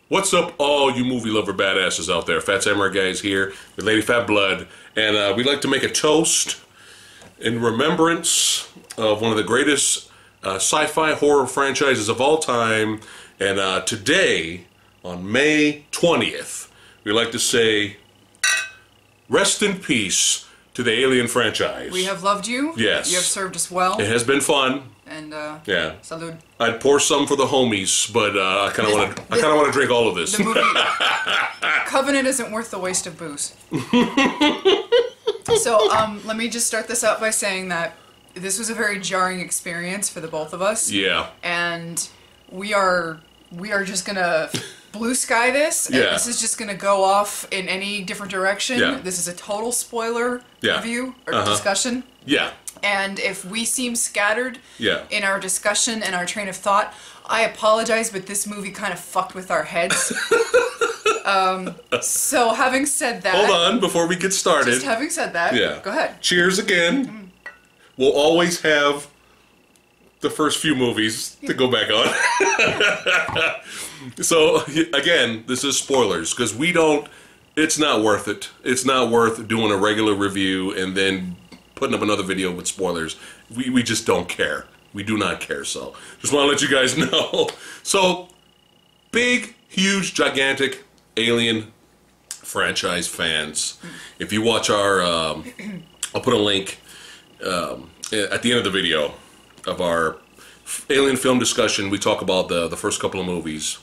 What's up, all you movie lover badasses out there? Phat Samurai Guys here with Lady Phat Blood, and we'd like to make a toast in remembrance of one of the greatest sci-fi horror franchises of all time. And today, on May 20th, we'd like to say, rest in peace to the Alien franchise. We have loved you. Yes. You have served us well. It has been fun. And yeah. Salud. I'd pour some for the homies, but I kind of want to. I kind of want to drink all of this. The movie Covenant isn't worth the waste of booze. So let me just start this out by saying that this was a very jarring experience for the both of us. Yeah. And we are just gonna blue sky this. And yeah. This is just gonna go off in any different direction. Yeah. This is a total spoiler yeah. review or discussion. Yeah. And if we seem scattered yeah. in our discussion and our train of thought, I apologize, but this movie kind of fucked with our heads. So having said that... Hold on, before we get started. Just having said that, yeah. Go ahead. Cheers again. We'll always have the first few movies to go back on. So, again, this is spoilers, because we don't... It's not worth it. It's not worth doing a regular review and then putting up another video with spoilers. We just don't care. We do not care, so just want to let you guys know. So, big, huge, gigantic Alien franchise fans. If you watch our, I'll put a link at the end of the video of our Alien film discussion. We talk about the first couple of movies.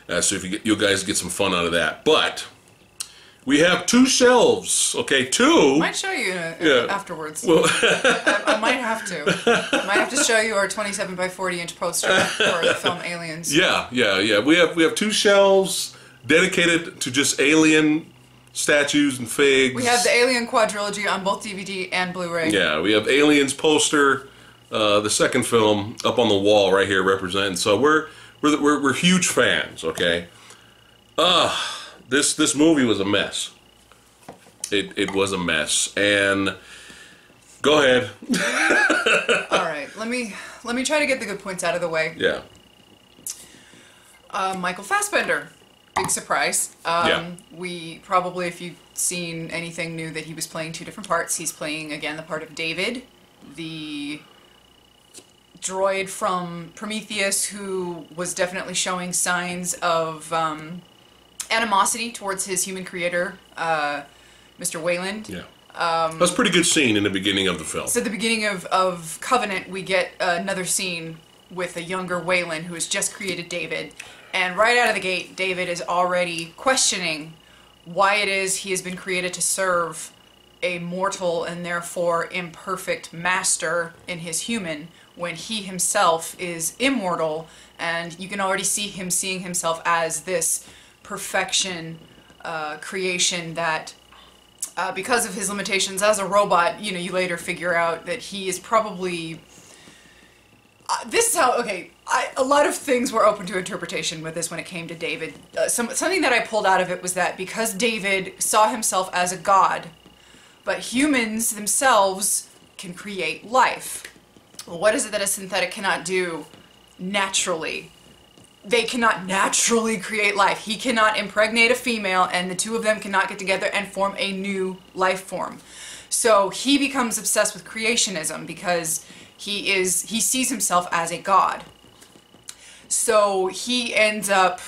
So if you guys get some fun out of that. But we have two shelves, okay, two. I might show you afterwards. Well, I might have to. I might have to show you our 27 by 40 inch poster for the film Aliens. Yeah. We have two shelves dedicated to just Alien statues and figs. We have the Alien quadrilogy on both DVD and Blu-ray. Yeah, we have Aliens poster, the second film, up on the wall right here representing. So we're huge fans, okay? This movie was a mess. It was a mess, and go ahead. All right, let me try to get the good points out of the way. Yeah. Michael Fassbender, big surprise. Yeah. We probably, if you've seen anything, knew that he was playing two different parts. He's playing again the part of David, the droid from Prometheus, who was definitely showing signs of animosity towards his human creator, Mr. Wayland. Yeah. That's a pretty good scene in the beginning of the film. So at the beginning of Covenant, we get another scene with a younger Wayland who has just created David. And right out of the gate, David is already questioning why it is he has been created to serve a mortal and therefore imperfect master in his human, when he himself is immortal, and you can already see him seeing himself as this perfection creation that because of his limitations as a robot, you later figure out that he is probably this is how, okay, a lot of things were open to interpretation with this when it came to David. Something that I pulled out of it was that because David saw himself as a god, but humans themselves can create life. Well, what is it that a synthetic cannot do naturally? They cannot naturally create life. He cannot impregnate a female, and the two of them cannot get together and form a new life form. So he becomes obsessed with creationism because he sees himself as a god. So he ends up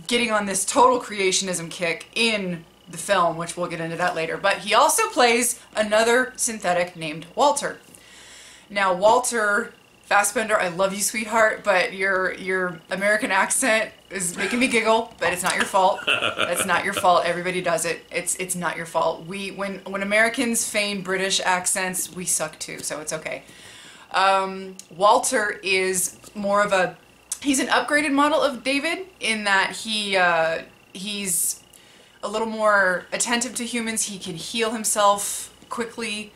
getting on this total creationism kick in the film, which we'll get into that later. But he also plays another synthetic named Walter. Now, Walter Fassbender, I love you, sweetheart, but your American accent is making me giggle, but it's not your fault. It's not your fault. Everybody does it. It's not your fault. When Americans feign British accents, we suck too, so it's okay. Walter is more of he's an upgraded model of David in that he's a little more attentive to humans. He can heal himself quickly.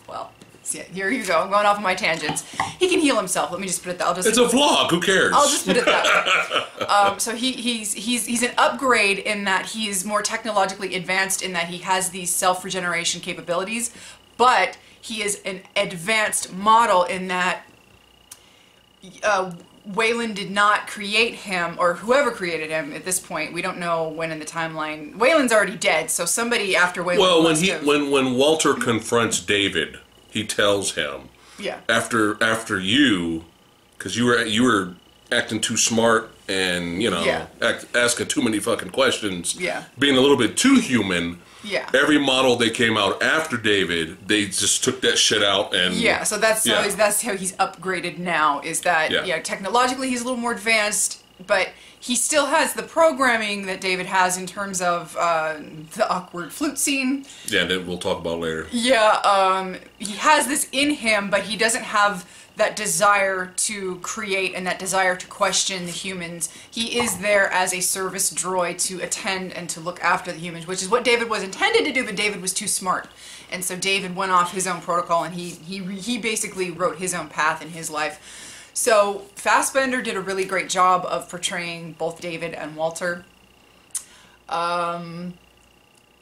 Well, here you go. I'm going off on my tangents. He can heal himself. Let me just put it that. It's a vlog. Who cares? I'll just put it that way. So he's an upgrade in that he's more technologically advanced in that he has these self-regeneration capabilities, but he is an advanced model in that Wayland did not create him, or whoever created him at this point. We don't know when in the timeline. Wayland's already dead, so somebody after Wayland. Well, when Walter confronts David, he tells him, yeah, after you, because you were acting too smart and asking too many fucking questions, being a little bit too human. Yeah. Every model they came out after David, they just took that shit out and so that's how he's upgraded now. Is that technologically he's a little more advanced, but he still has the programming that David has in terms of the awkward flute scene. Yeah, that we'll talk about later. Yeah, he has this in him, but he doesn't have that desire to create and that desire to question the humans. He is there as a service droid to attend and to look after the humans, which is what David was intended to do, but David was too smart. And so David went off his own protocol, and he basically wrote his own path in his life. So Fassbender did a really great job of portraying both David and Walter.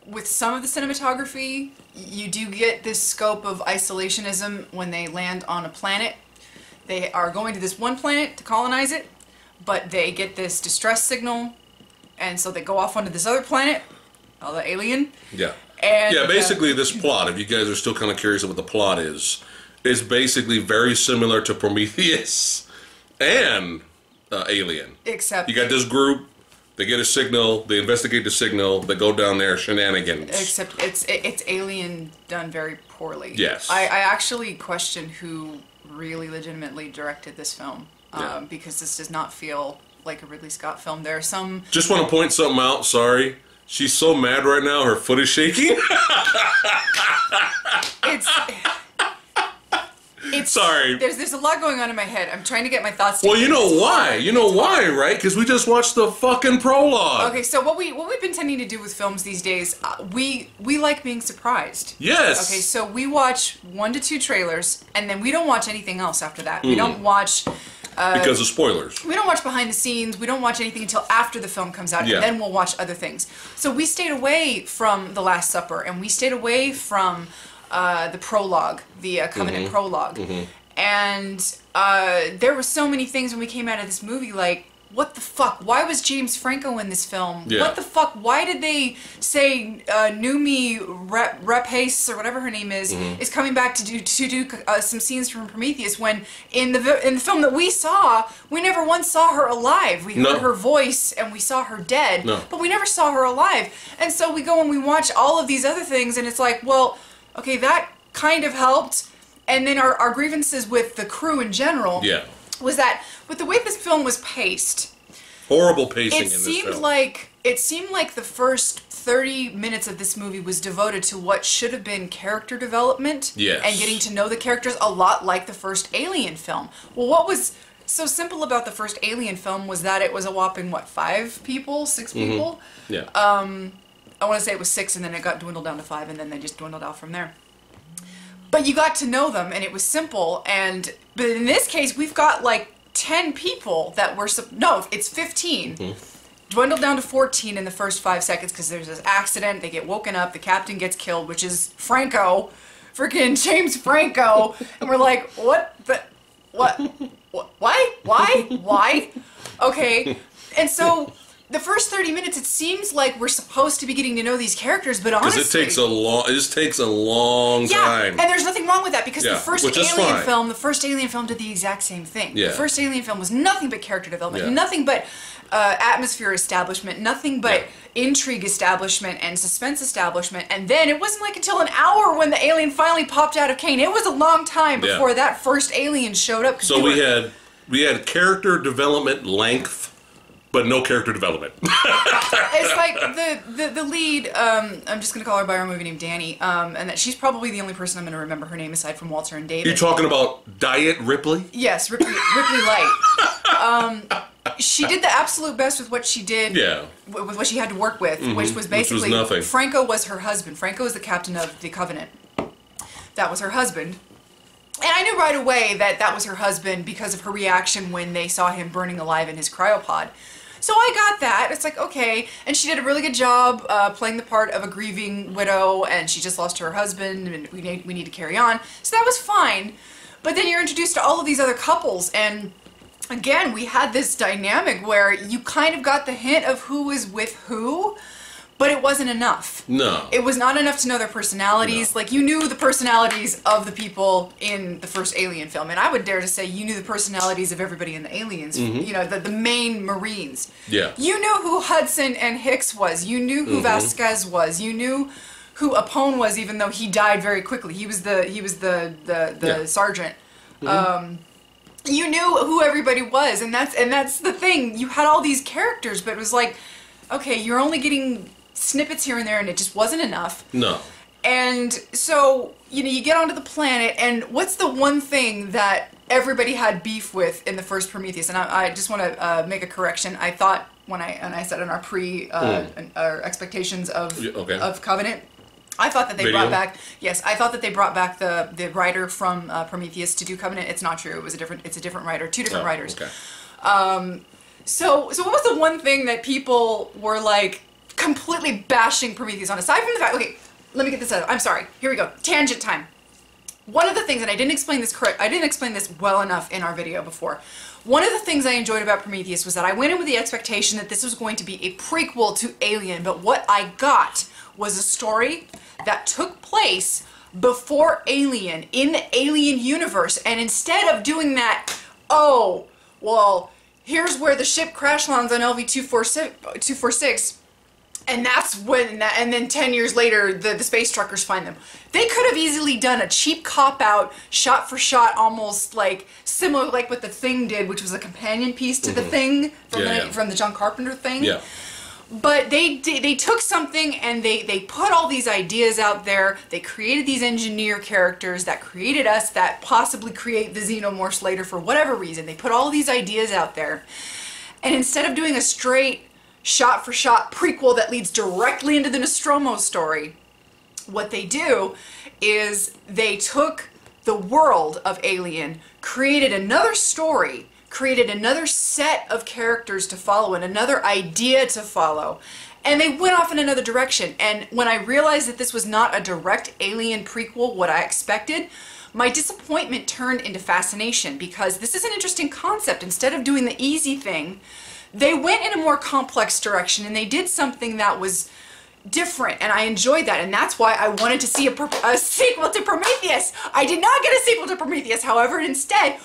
With some of the cinematography, you do get this scope of isolationism when they land on a planet. They are going to this one planet to colonize it, but they get this distress signal, and so they go off onto this other planet, the alien. Yeah. And, basically this plot, if you guys are still kind of curious of what the plot is basically very similar to Prometheus and Alien. Except you got this group. They get a signal, they investigate the signal, they go down there, shenanigans. Except it's Alien done very poorly. Yes. I actually question who really legitimately directed this film, because this does not feel like a Ridley Scott film. There are some... Just want to point something out, sorry. She's so mad right now, her foot is shaking. Sorry. There's a lot going on in my head. I'm trying to get my thoughts together. Well, you know why. You know why, right? Because we just watched the fucking prologue. Okay, so what we've been tending to do with films these days, we like being surprised. Yes. Okay, so we watch 1 to 2 trailers, and then we don't watch anything else after that. We don't watch... because of spoilers. We don't watch behind the scenes. We don't watch anything until after the film comes out, and then we'll watch other things. So we stayed away from The Last Supper, and we stayed away from... the prologue, the Covenant prologue. And there were so many things when we came out of this movie, like, what the fuck? Why was James Franco in this film? Yeah. What the fuck? Why did they say Numi Rapace, or whatever her name is coming back to do some scenes from Prometheus, when in the film that we saw, we never once saw her alive. We heard her voice and we saw her dead, but we never saw her alive. And so we go and we watch all of these other things, and it's like, well... Okay, that kind of helped. And then our grievances with the crew in general was that with the way this film was paced... Horrible pacing in this film. It seemed like the first 30 minutes of this movie was devoted to what should have been character development. Yes. And getting to know the characters a lot like the first Alien film. Well, what was so simple about the first Alien film was that it was a whopping, 5 people? 6 people? Yeah. I want to say it was 6, and then it got dwindled down to 5, and then they just dwindled out from there. But you got to know them, and it was simple. But in this case, we've got 10 people that were... No, it's 15. Dwindled down to 14 in the first 5 seconds because there's this accident. They get woken up. The captain gets killed, which is Franco. Freaking James Franco. And we're like, what the... What? Why? Why? Okay. And so... The first 30 minutes, it seems like we're supposed to be getting to know these characters, but honestly... Because it just takes a long time. And there's nothing wrong with that, because the first Alien film did the exact same thing. The first Alien film was nothing but character development, nothing but atmosphere establishment, nothing but intrigue establishment and suspense establishment, and then it wasn't until an hour when the alien finally popped out of Kane. It was a long time before that first alien showed up. So we had character development length, but no character development. It's like the lead, I'm just going to call her by her movie name, Danny, and that she's probably the only person I'm going to remember her name aside from Walter and David. You're talking about Diet Ripley? Yes, Ripley Light. She did the absolute best with what she did, with what she had to work with, which was basically... Which was nothing. Franco was her husband. Franco was the captain of the Covenant. That was her husband. And I knew right away that was her husband because of her reaction when they saw him burning alive in his cryopod. So I got that. It's like, okay. And she did a really good job playing the part of a grieving widow, and she just lost her husband, and we need to carry on. So that was fine. But then you're introduced to all of these other couples, and again, we had this dynamic where you kind of got the hint of who was with who, but it wasn't enough. No. It was not enough to know their personalities. Like, you knew the personalities of the people in the first Alien film, and I would dare to say you knew the personalities of everybody in the Aliens, you know, the main Marines. Yeah. You knew who Hudson and Hicks was. You knew who Vasquez was. You knew who Apone was, even though he died very quickly. He was the sergeant. You knew who everybody was, and that's the thing. You had all these characters, but it was like, okay, you're only getting snippets here and there, and it just wasn't enough. No. And so, you know, you get onto the planet, and what's the one thing that everybody had beef with in the first Prometheus? And I just want to make a correction. I thought when I said in our our expectations of Covenant, I thought that they brought back. Yes, I thought that they brought back the writer from Prometheus to do Covenant. It's not true. It's a different writer. Two different writers. Okay. So what was the one thing that people were like completely bashing Prometheus on? Aside from the fact, okay, let me get this out. I'm sorry. Here we go. Tangent time. One of the things, and I didn't explain this well enough in our video before. One of the things I enjoyed about Prometheus was that I went in with the expectation that this was going to be a prequel to Alien, but what I got was a story that took place before Alien, in the Alien universe, and instead of doing that, oh, well, here's where the ship crash lands on LV-246, and that's when, and then 10 years later, the space truckers find them. They could have easily done a cheap cop-out, shot-for-shot, almost like similar like what The Thing did, which was a companion piece to The Thing from the John Carpenter Thing. Yeah. But they took something and they put all these ideas out there. They created these engineer characters that created us, that possibly create the xenomorphs later for whatever reason. They put all these ideas out there. And instead of doing a straight shot-for-shot prequel that leads directly into the Nostromo story, what they do is they took the world of Alien, created another story, created another set of characters to follow and another idea to follow, and they went off in another direction. And when I realized that this was not a direct Alien prequel, what I expected, my disappointment turned into fascination, because this is an interesting concept. Instead of doing the easy thing, they went in a more complex direction, and they did something that was different, and I enjoyed that, and that's why I wanted to see a sequel to Prometheus. I did not get a sequel to Prometheus, however, instead,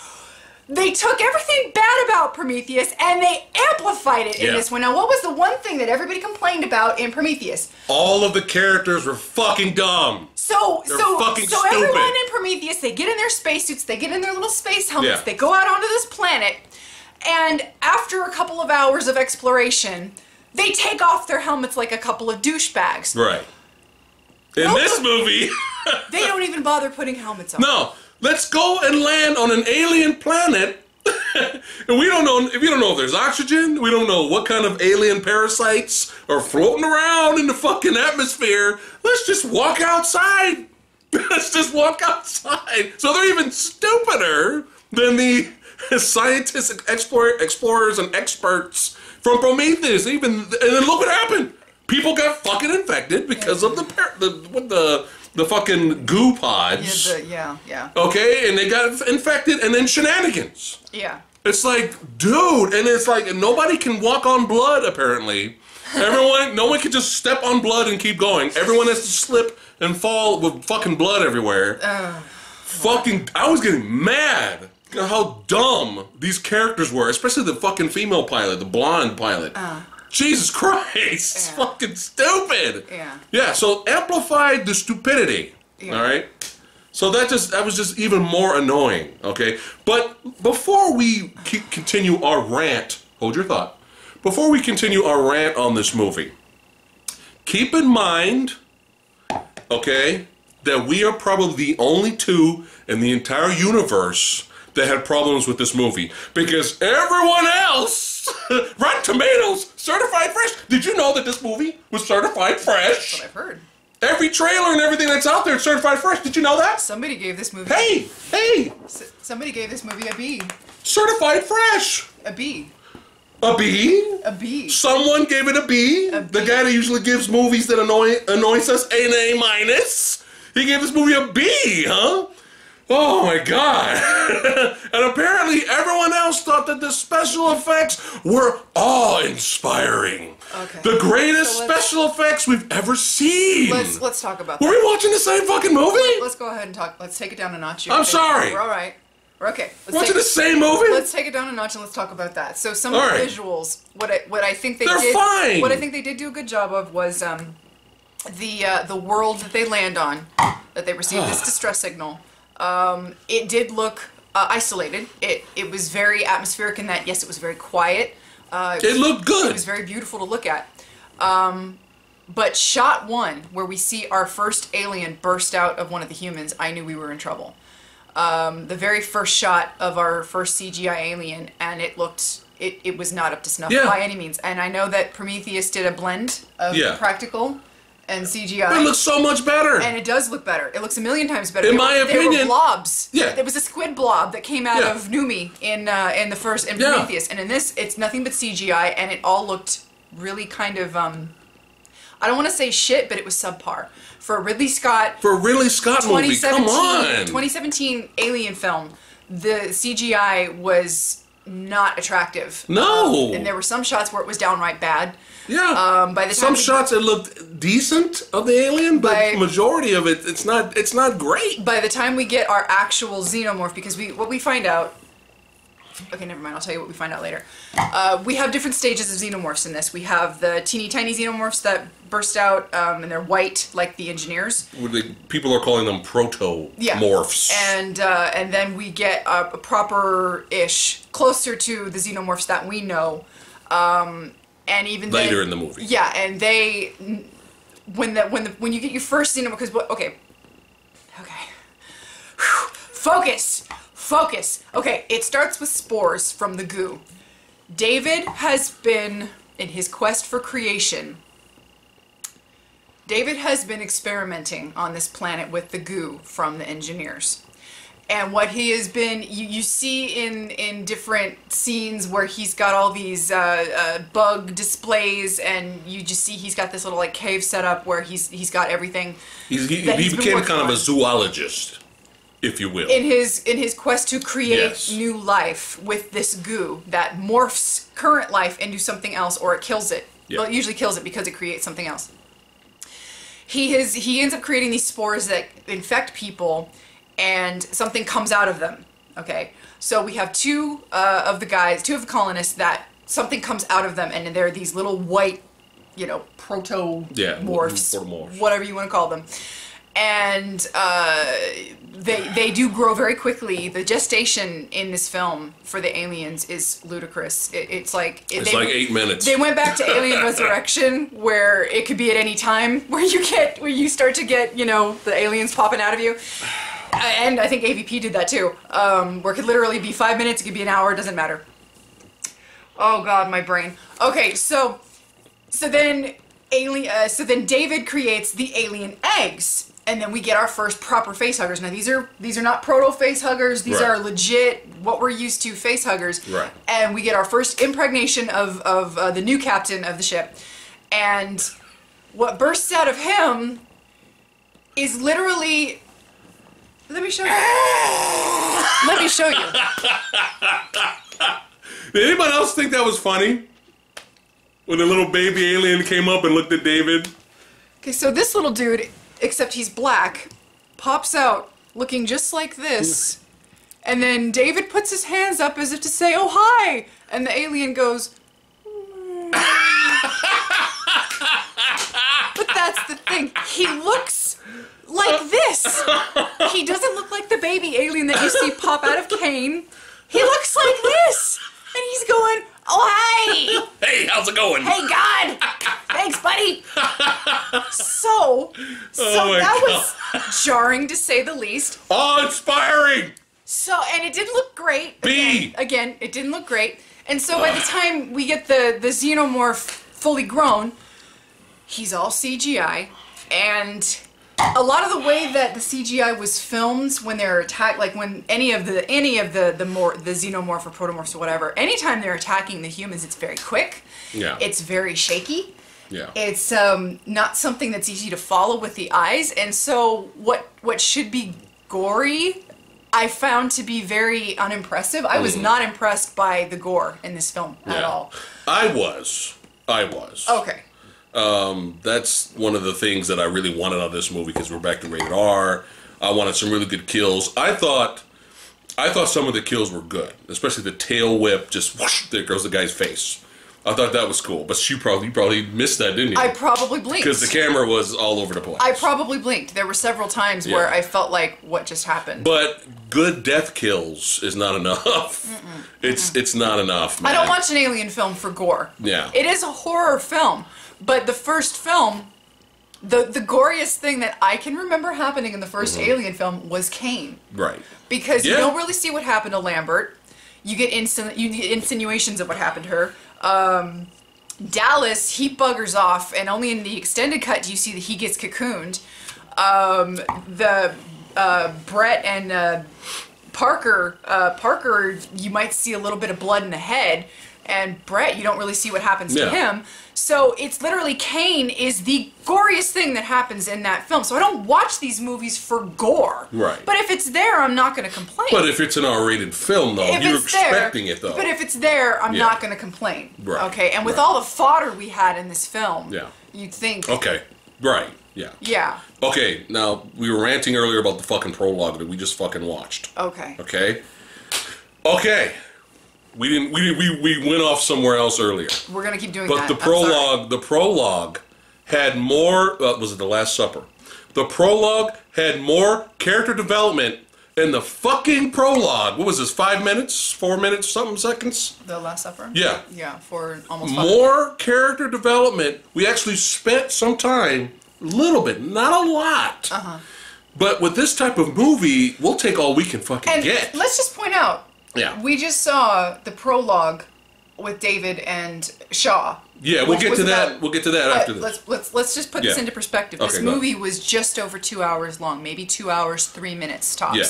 they took everything bad about Prometheus and they amplified it in this one. Now, what was the one thing that everybody complained about in Prometheus? All of the characters were fucking dumb. So stupid. Everyone in Prometheus, they get in their spacesuits, they get in their little space helmets, they go out onto this planet, and after a couple of hours of exploration, they take off their helmets like a couple of douchebags. Right. In this movie... they don't even bother putting helmets on. No. Let's go and land on an alien planet, and we don't know if there's oxygen. We don't know what kind of alien parasites are floating around in the fucking atmosphere. Let's just walk outside. Let's just walk outside. So they're even stupider than the scientists, explorers, and experts from Prometheus. And then look what happened. People got fucking infected because of the fucking goo pods. Okay, and they got infected, and then shenanigans. Yeah. It's like, dude, and it's like nobody can walk on blood apparently. No one can just step on blood and keep going. Everyone has to slip and fall with fucking blood everywhere. I was getting mad how dumb these characters were, especially the fucking female pilot, the blonde pilot. Jesus Christ, it's fucking stupid. Yeah, so amplified the stupidity, all right? So that was just even more annoying, okay? But before we continue our rant, hold your thought. Before we continue our rant on this movie, keep in mind, okay, that we are probably the only two in the entire universe that had problems with this movie. Because everyone else, Rotten Tomatoes, certified fresh. Did you know that this movie was certified fresh? That's what I've heard. Every trailer and everything that's out there is certified fresh. Did you know that? Somebody gave this movie... Hey! Somebody gave this movie a B. Certified fresh. A B. A B? A B. Someone gave it a B. The guy that usually gives movies that annoys us an A-. He gave this movie a B, huh? Oh my god! And apparently everyone else thought that the special effects were awe-inspiring. Okay. The greatest special effects we've ever seen. Let's talk about Were that. we watching the same fucking movie? Let's go ahead and talk. Let's take it down a notch. I'm sorry. We're all right. We're okay. Watching the same movie? Let's take it down a notch and let's talk about that. So some of the visuals, what I think They're fine. What I think they did do a good job of was the world that they land on, that they received this distress signal. It did look isolated. It was very atmospheric in that, yes, it was very quiet. It looked good. It was very beautiful to look at. But shot one, where we see our first alien burst out of one of the humans, I knew we were in trouble. The very first shot of our first CGI alien, and it was not up to snuff by any means. And I know that Prometheus did a blend of practical and CGI. It looks so much better. And it does look better. It looks a million times better. In my opinion, there were blobs. Yeah. There was a squid blob that came out of Numi in Prometheus, and in this, it's nothing but CGI, and it all looked really kind of I don't want to say shit, but it was subpar for a Ridley Scott. For a Ridley Scott movie, come on. 2017 Alien film. The CGI was not attractive. No. And there were some shots where it was downright bad. Yeah. By the time shots it looked decent of the alien, but majority of it, it's not great. By the time we get our actual xenomorph, because what we find out. Okay, never mind. I'll tell you what we find out later. We have different stages of xenomorphs in this. We have the teeny tiny xenomorphs that burst out, and they're white, like the engineers. People are calling them proto-morphs. And then we get a proper-ish, closer to the xenomorphs that we know. And even later in the movie. Yeah, and when you get your first xenomorph, because okay, Focus. Okay, it starts with spores from the goo. David has been, in his quest for creation, David has been experimenting on this planet with the goo from the engineers. And what he has been, you see in different scenes where he's got all these bug displays, and you just see he's got this little like cave set up where he's got everything. He became kind of a zoologist, if you will. In his quest to create new life with this goo that morphs current life into something else, or it kills it. Yep. Well, it usually kills it because it creates something else. He ends up creating these spores that infect people, and something comes out of them. Okay, so we have two of the colonists that something comes out of them, and they're these little white, proto-morphs, whatever you want to call them. And they do grow very quickly. The gestation in this film for the aliens is ludicrous. It's like 8 minutes. They went back to Alien Resurrection, where it could be at any time, where you start to get the aliens popping out of you. And I think AVP did that too. Where it could literally be 5 minutes, it could be an hour, it doesn't matter. Oh God, my brain. Okay, so then David creates the alien eggs. And then we get our first proper face huggers. Now these are not proto face huggers. These are legit what we're used to face huggers. Right. And we get our first impregnation of the new captain of the ship. And what bursts out of him is literally. Let me show you. Let me show you. Did anybody else think that was funny? When the little baby alien came up and looked at David? Okay, so this little dude, except he's black, pops out looking just like this. And then David puts his hands up as if to say, "Oh, hi!" And the alien goes... But that's the thing. He looks like this. He doesn't look like the baby alien that you see pop out of Kane. He looks like this. And he's going, "Oh, hey! Hey, how's it going? Hey, God! Thanks, buddy!" So that was jarring to say the least. Awe-inspiring! So, and it didn't look great. Again, it didn't look great. And so by the time we get the xenomorph fully grown, he's all CGI, and a lot of the way that the CGI was filmed when they're attacked, like when any of the xenomorph or protomorphs or whatever, anytime they're attacking the humans, it's very quick. Yeah. It's very shaky. Yeah. It's not something that's easy to follow with the eyes, and so what should be gory I found to be very unimpressive. I was not impressed by the gore in this film at all. I was. Okay. That's one of the things that I really wanted out of this movie, because we're back to rated R. I wanted some really good kills. I thought some of the kills were good, especially the tail whip. Just whoosh, there goes the guy's face. I thought that was cool, but you probably missed that, didn't you? I probably blinked. Because the camera was all over the place. I probably blinked. There were several times where I felt like, what just happened? But good death kills is not enough. It's not enough, man. I don't watch an alien film for gore. Yeah. It is a horror film, but the first film, the goriest thing that I can remember happening in the first alien film was Kane. Right. Because you don't really see what happened to Lambert. You get insinuations of what happened to her. Dallas, he buggers off, and only in the extended cut do you see that he gets cocooned. Brett and Parker, you might see a little bit of blood in the head, and Brett, you don't really see what happens to him. So it's literally Kane is the goriest thing that happens in that film. So I don't watch these movies for gore. Right. But if it's there, I'm not going to complain. But if it's an R-rated film, though, you're expecting it, though. But if it's there, I'm not going to complain. Right. Okay. And with all the fodder we had in this film, you'd think. Okay. Right. Yeah. Yeah. Okay. Now, we were ranting earlier about the fucking prologue that we just fucking watched. Okay. Okay. Okay. We went off somewhere else earlier. We're gonna keep doing that. But the prologue had more. Was it The Last Supper? The prologue had more character development in the fucking prologue. What was this? 5 minutes? 4 minutes? Something seconds? The Last Supper. Yeah. Yeah, for almost 5 more character development. We actually spent some time, a little bit, not a lot. But with this type of movie, we'll take all we can fucking get. Let's just point out. Yeah. We just saw the prologue with David and Shaw. Yeah, we'll get to that. We'll get to that after this. Let's just put this into perspective. Okay, this movie was just over 2 hours long, maybe 2 hours, 3 minutes tops. Yeah.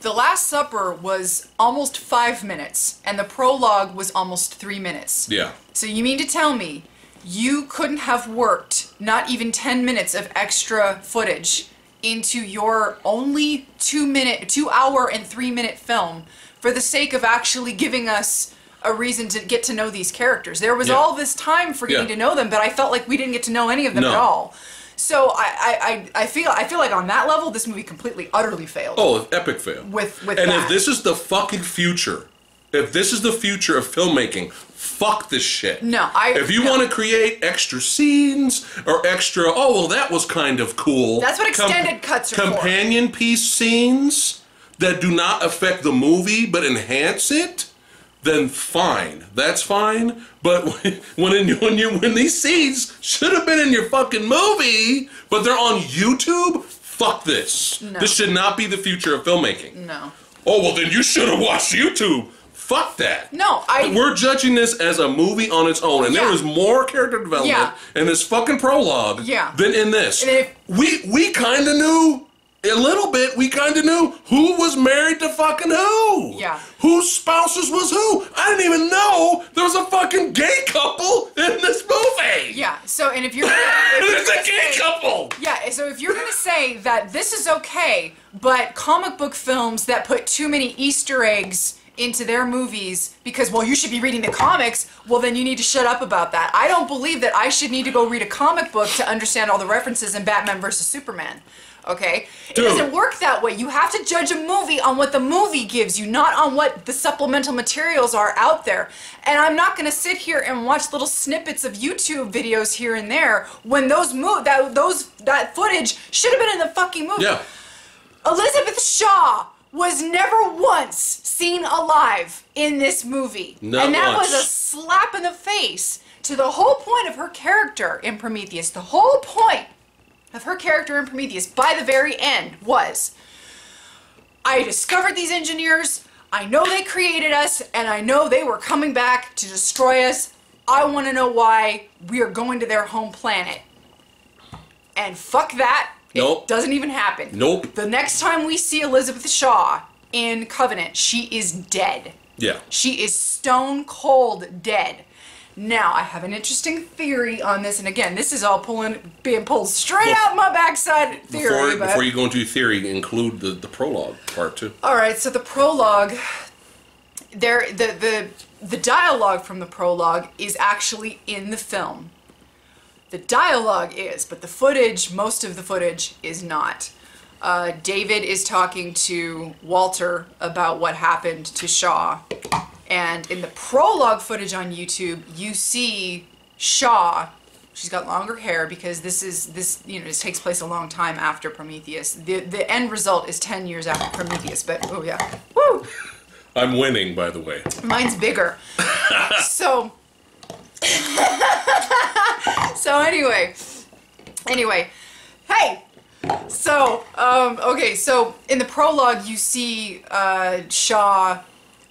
The Last Supper was almost 5 minutes, and the prologue was almost 3 minutes. Yeah. So you mean to tell me you couldn't have worked not even 10 minutes of extra footage into your only 2 hour and 3 minute film for the sake of actually giving us a reason to get to know these characters? There was all this time for getting to know them, but I felt like we didn't get to know any of them at all. So I feel like on that level, this movie completely, utterly failed. Oh, epic fail. With and if this is the fucking future, if this is the future of filmmaking, fuck this shit. No, if you want to create extra scenes or extra, oh well, that was kind of cool. That's what extended cuts are for. Companion piece scenes that do not affect the movie but enhance it, then fine, that's fine. But when these scenes should have been in your fucking movie, but they're on YouTube, fuck this. No. This should not be the future of filmmaking. No. Oh well, then you should have watched YouTube. Fuck that. No, we're judging this as a movie on its own, and there was more character development in this fucking prologue than in this. And we kind of knew a little bit. We kind of knew who was married to fucking who. Yeah. Whose spouses was who. I didn't even know there was a fucking gay couple in this movie. Yeah. So, and if you're there's a gay couple. Yeah. So if you're gonna say that this is okay, but comic book films that put too many Easter eggs into their movies because, well, you should be reading the comics, well, then you need to shut up about that. I don't believe that I should need to go read a comic book to understand all the references in Batman vs. Superman. Okay? Dude. It doesn't work that way. You have to judge a movie on what the movie gives you, not on what the supplemental materials are out there. And I'm not going to sit here and watch little snippets of YouTube videos here and there when that footage should have been in the fucking movie. Yeah. Elizabeth Shaw was never once seen alive in this movie. And that was a slap in the face to the whole point of her character in Prometheus. The whole point of her character in Prometheus, by the very end, was, I discovered these engineers, I know they created us, and I know they were coming back to destroy us. I want to know why we are going to their home planet. And fuck that. Nope. It doesn't even happen. Nope. The next time we see Elizabeth Shaw in Covenant, she is dead. Yeah. She is stone cold dead. Now, I have an interesting theory on this, and again, this is all being pulled straight out my backside theory. Before you go into your theory, include the prologue part too. All right, so the prologue, the dialogue from the prologue is actually in the film. The dialogue is, but the footage, most of the footage, is not. David is talking to Walter about what happened to Shaw. And in the prologue footage on YouTube, you see Shaw. She's got longer hair because this takes place a long time after Prometheus. The end result is 10 years after Prometheus, but oh yeah. Woo! I'm winning, by the way. Mine's bigger. So anyway, hey! So, okay, so in the prologue you see Shaw,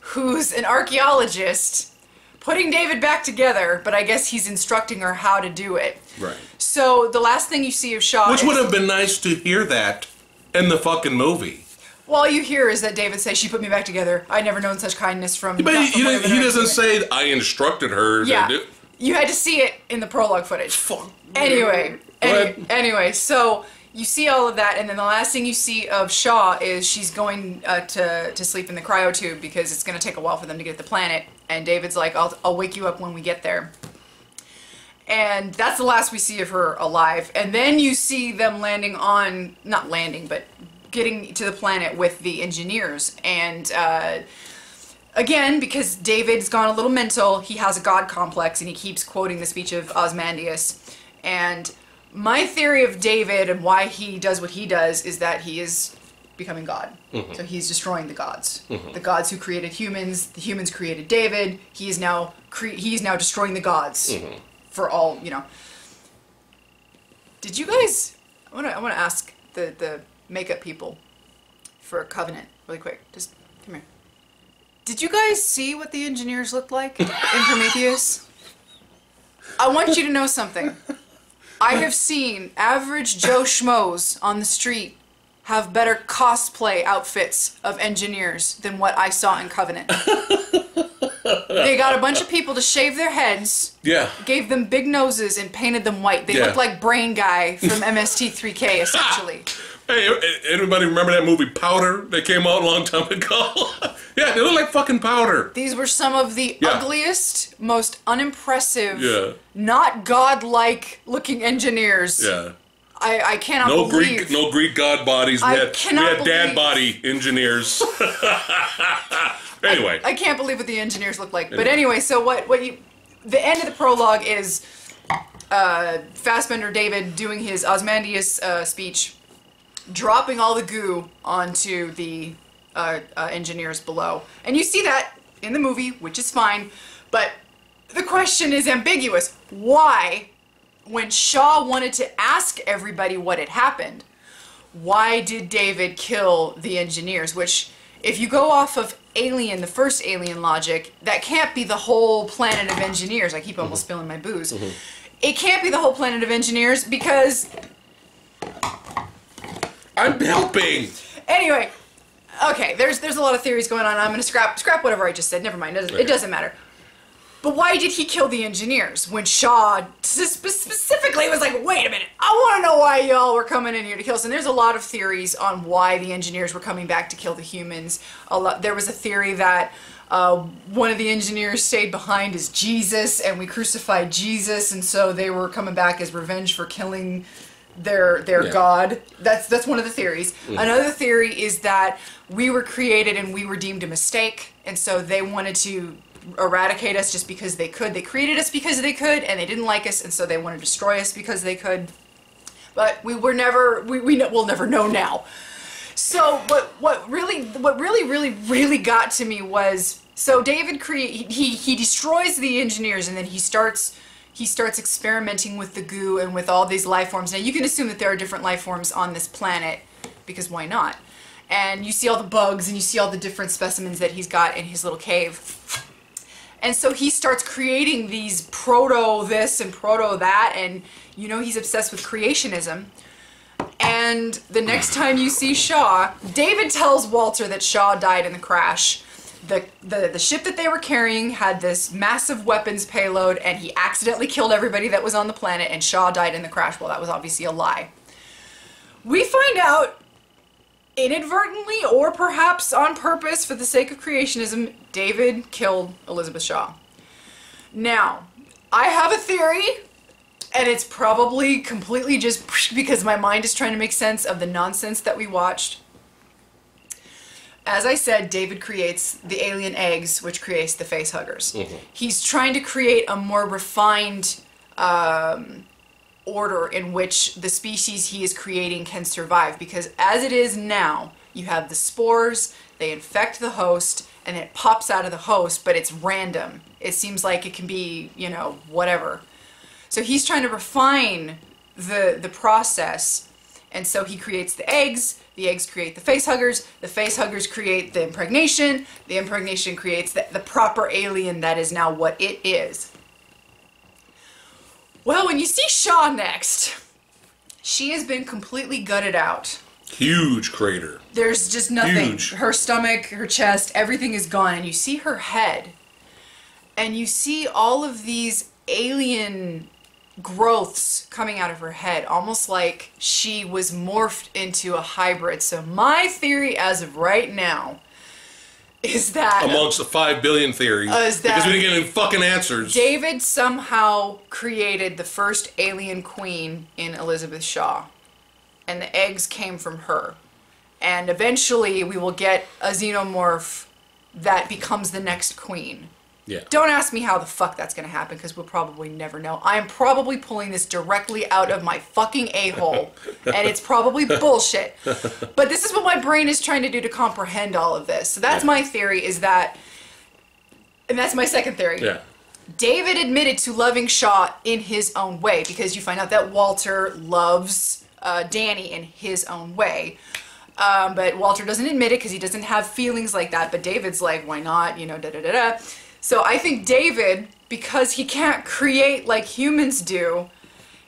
who's an archaeologist, putting David back together, but I guess he's instructing her how to do it. Right. So the last thing you see of Shaw Which would have been nice to hear that in the fucking movie. Well, all you hear is that David says, "She put me back together. I'd never known such kindness from..." But he doesn't say, "I instructed her yeah. to do..." You had to see it in the prologue footage. Fuck. Anyway, so you see all of that, and then the last thing you see of Shaw is she's going to sleep in the cryotube because it's going to take a while for them to get to the planet. And David's like, I'll wake you up when we get there. And that's the last we see of her alive. And then you see them landing on, not landing, but getting to the planet with the engineers. And again, because David's gone a little mental, he has a god complex and he keeps quoting the speech of Ozymandias. And my theory of David and why he does what he does is that he is becoming God. Mm-hmm. So he's destroying the gods. Mm-hmm. The gods who created humans, the humans created David. He is now destroying the gods mm-hmm. for all, you know. Did you guys, I want to ask the makeup people for Covenant really quick. Just come here. Did you guys see what the engineers looked like in Prometheus? I want you to know something. I have seen average Joe Schmoes on the street have better cosplay outfits of engineers than what I saw in Covenant. They got a bunch of people to shave their heads, gave them big noses, and painted them white. They looked like Brain Guy from MST3K, essentially. Hey, anybody remember that movie Powder that came out a long time ago? Yeah, they look like fucking powder. These were some of the ugliest, most unimpressive, not godlike looking engineers. Yeah. I cannot believe. No Greek god bodies. We had dad body engineers. Anyway. I can't believe what the engineers look like. But anyway, so the end of the prologue is Fassbender David doing his Ozymandias speech, dropping all the goo onto the engineers below. And you see that in the movie, which is fine, but the question is ambiguous. Why, when Shaw wanted to ask everybody what had happened, why did David kill the engineers? Which, if you go off of Alien, the first Alien logic, that can't be the whole planet of engineers. I keep almost spilling my booze. Mm-hmm. It can't be the whole planet of engineers because... I'm helping. Anyway, okay, there's a lot of theories going on. I'm going to scrap whatever I just said. Never mind. It doesn't matter. But why did he kill the engineers when Shaw specifically was like, wait a minute, I want to know why y'all were coming in here to kill us? And there's a lot of theories on why the engineers were coming back to kill the humans. There was a theory that one of the engineers stayed behind as Jesus, and we crucified Jesus, and so they were coming back as revenge for killing their god. That's one of the theories. Mm-hmm. Another theory is that we were created and we were deemed a mistake, and so they wanted to eradicate us just because they could. They created us because they could, and they didn't like us, and so they want to destroy us because they could. But we'll never know now. So what really got to me was, so David he destroys the engineers, and then he starts experimenting with the goo and with all these life forms. Now you can assume that there are different life forms on this planet, because why not? And you see all the bugs and you see all the different specimens that he's got in his little cave. And so he starts creating these proto this and proto that, and you know he's obsessed with creationism. And the next time you see Shaw, David tells Walter that Shaw died in the crash. the ship that they were carrying had this massive weapons payload, and he accidentally killed everybody that was on the planet, and Shaw died in the crash. Well, that was obviously a lie. We find out, inadvertently or perhaps on purpose for the sake of creationism, David killed Elizabeth Shaw. Now, I have a theory, and it's probably completely just because my mind is trying to make sense of the nonsense that we watched. As I said, David creates the alien eggs, which creates the face huggers. Mm-hmm. He's trying to create a more refined order in which the species he is creating can survive, because as it is now, you have the spores, they infect the host, and it pops out of the host, but it's random. It seems like it can be, you know, whatever. So he's trying to refine the process, and so he creates the eggs create the face huggers create the impregnation creates the proper alien that is now what it is. Well, when you see Shaw next, she has been completely gutted out. Huge crater. There's just nothing. Huge. Her stomach, her chest, everything is gone, and you see her head, and you see all of these alien growths coming out of her head, almost like she was morphed into a hybrid. So my theory as of right now is that, amongst the 5 billion theories, because we didn't get any fucking answers, David somehow created the first alien queen in Elizabeth Shaw, and the eggs came from her, and eventually we will get a xenomorph that becomes the next queen. Yeah. Don't ask me how the fuck that's gonna happen, because we'll probably never know. I'm probably pulling this directly out of my fucking a-hole, and it's probably bullshit. But this is what my brain is trying to do to comprehend all of this. So that's my theory, is that, and that's my second theory. Yeah. David admitted to loving Shaw in his own way, because you find out that Walter loves Danny in his own way. But Walter doesn't admit it because he doesn't have feelings like that. But David's like, why not? You know, da-da-da-da. So I think David, because he can't create like humans do,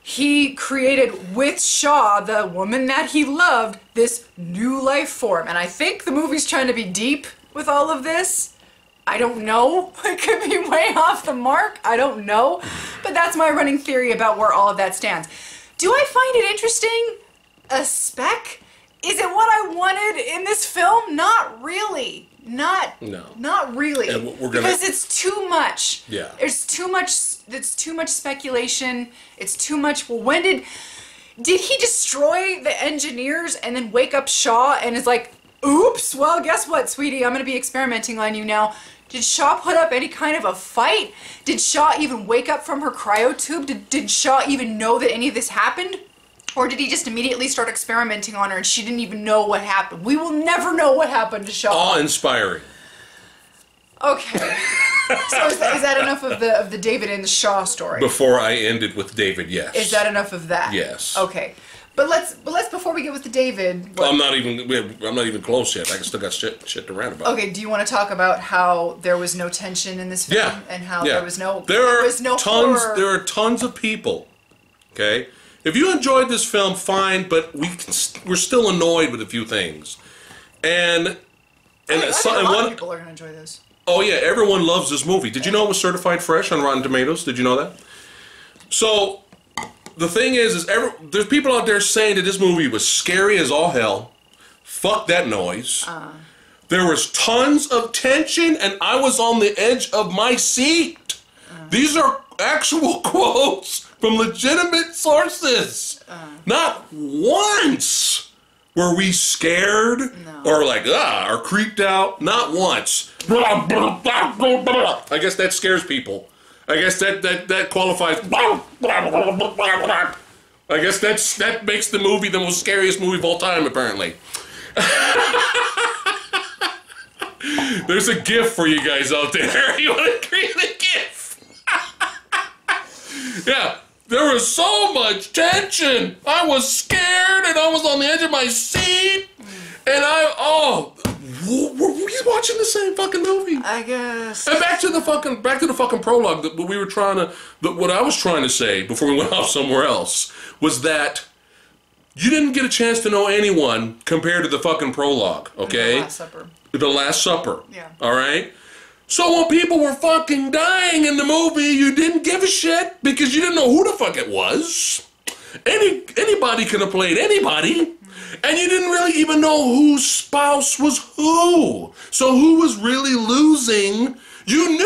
he created with Shaw, the woman that he loved, this new life form. And I think the movie's trying to be deep with all of this. I don't know. It could be way off the mark. I don't know. But that's my running theory about where all of that stands. Do I find it interesting? A speck? Is it what I wanted in this film? Not really. Not really. And we're gonna, because it's too much. Yeah. It's too much speculation. It's too much. Well, when did he destroy the engineers and then wake up Shaw and is like, oops, well, guess what, sweetie? I'm going to be experimenting on you now. Did Shaw put up any kind of a fight? Did Shaw even wake up from her cryotube? Did Shaw even know that any of this happened? Or did he just immediately start experimenting on her and she didn't even know what happened? We will never know what happened to Shaw. Awe-inspiring. Okay. So is that enough of the David and the Shaw story? Before I ended with David, yes. Is that enough of that? Yes. Okay. But let's before we get with the David. I'm not even close yet. I still got shit to rant about. Okay. Do you want to talk about how there was no tension in this film? Yeah. And how there was no tons. horror? There are tons of people. Okay. If you enjoyed this film, fine, but we're still annoyed with a few things, and I think a lot of people are going to enjoy this. Oh yeah, everyone loves this movie. Did you know it was certified fresh on Rotten Tomatoes? Did you know that? So the thing is there's people out there saying that this movie was scary as all hell. Fuck that noise. There was tons of tension, and I was on the edge of my seat. These are actual quotes from legitimate sources. Not once were we scared or like, or creeped out. Not once. I guess that scares people. I guess that qualifies. I guess that makes the movie the most scariest movie of all time, apparently. There's a GIF for you guys out there. You want to create a GIF? Yeah, there was so much tension. I was scared and I was on the edge of my seat. And were we watching the same fucking movie? I guess. And back to the fucking prologue. What I was trying to say before we went off somewhere else was that you didn't get a chance to know anyone compared to the fucking prologue. Okay. The Last Supper. The Last Supper. Yeah. All right? So when people were fucking dying in the movie, you didn't give a shit because you didn't know who the fuck it was. Anybody could have played anybody. And you didn't really even know whose spouse was who. So who was really losing? You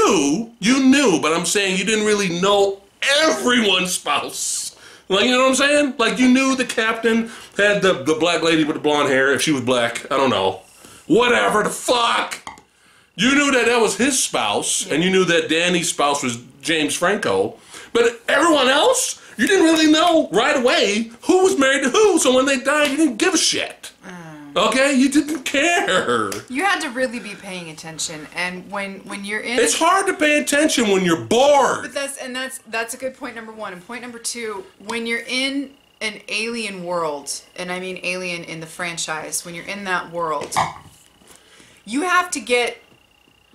knew, but I'm saying you didn't really know everyone's spouse. Like, you know what I'm saying? Like, you knew the captain had the black lady with the blonde hair, if she was black, I don't know. Whatever the fuck. You knew that was his spouse, and you knew that Danny's spouse was James Franco. But everyone else, you didn't really know right away who was married to who. So when they died, you didn't give a shit. Okay? You didn't care. You had to really be paying attention, and when you're in... It's hard to pay attention when you're bored. But that's a good point, number one. And point number two, when you're in an alien world, and I mean alien in the franchise, when you're in that world, you have to get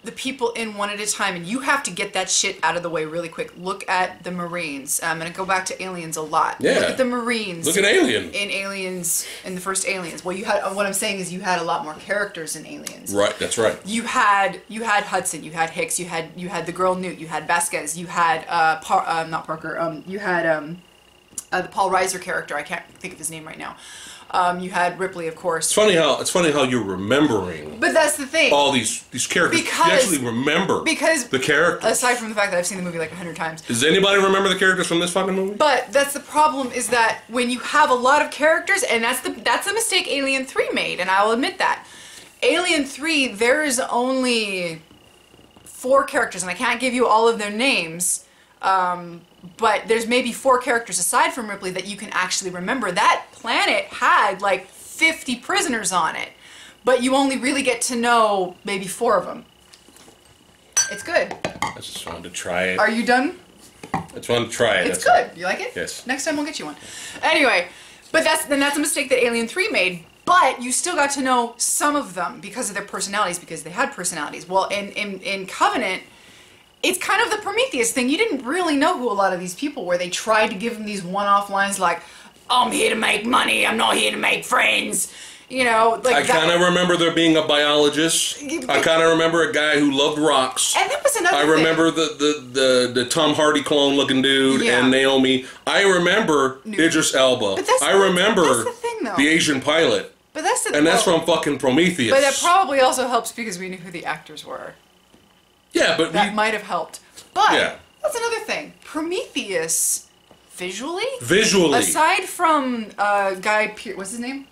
the people in one at a time, and you have to get that shit out of the way really quick. Look at the Marines. I'm going to go back to Aliens a lot. Yeah. Look at the Marines. Look at Alien. In Aliens, in the first Aliens. Well, you had, what I'm saying is you had a lot more characters in Aliens. Right, that's right. You had Hudson, you had Hicks, you had the girl Newt, you had Vasquez, you had not Parker, you had the Paul Reiser character. I can't think of his name right now. You had Ripley, of course. It's funny how you're remembering. But that's the thing. All these characters. You actually remember the characters. Aside from the fact that I've seen the movie like 100 times. Does anybody remember the characters from this fucking movie? But that's the problem, is that when you have a lot of characters, and that's the mistake Alien 3 made, and I will admit that. Alien 3, there is only 4 characters, and I can't give you all of their names. But there's maybe 4 characters aside from Ripley that you can actually remember. That planet had like 50 prisoners on it, but you only really get to know maybe 4 of them. It's good. I just wanted to try it. Are you done? I just wanted to try it. It's good. You like it? Yes. Next time we'll get you one. Anyway, but that's a mistake that Alien 3 made. But you still got to know some of them because of their personalities, because they had personalities. Well, in Covenant, it's kind of the Prometheus thing. You didn't really know who a lot of these people were. They tried to give them these one-off lines like, I'm here to make money, I'm not here to make friends. You know, like I kind of remember there being a biologist. I kind of remember a guy who loved rocks. And that was another thing. I remember the Tom Hardy clone looking dude and Naomi. I remember Idris Elba. But that's the thing, though. The Asian pilot. But that's the And that's from fucking Prometheus. But that probably also helps because we knew who the actors were. Yeah, but that might have helped. But that's another thing. Prometheus, visually, aside from Guy Pearce, what's his name?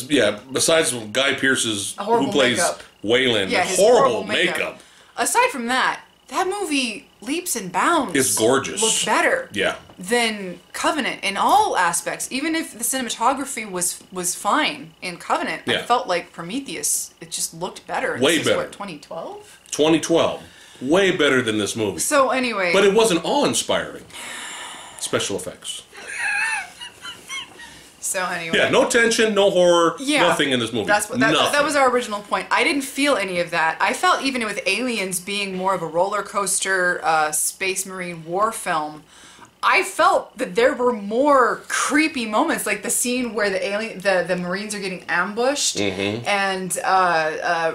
Yeah, besides Guy Pearce's who plays Wayland, his horrible makeup. Aside from that movie leaps and bounds. It's gorgeous. Looked better. Yeah. Than Covenant in all aspects. Even if the cinematography was fine in Covenant, I felt like Prometheus. It just looked better. Way better. What, 2012? 2012. Way better than this movie. So anyway. But it wasn't awe-inspiring. Special effects. So anyway. Yeah, no tension, no horror, nothing in this movie. That was our original point. I didn't feel any of that. I felt even with Aliens being more of a roller coaster, space marine war film, I felt that there were more creepy moments, like the scene where the Marines are getting ambushed, and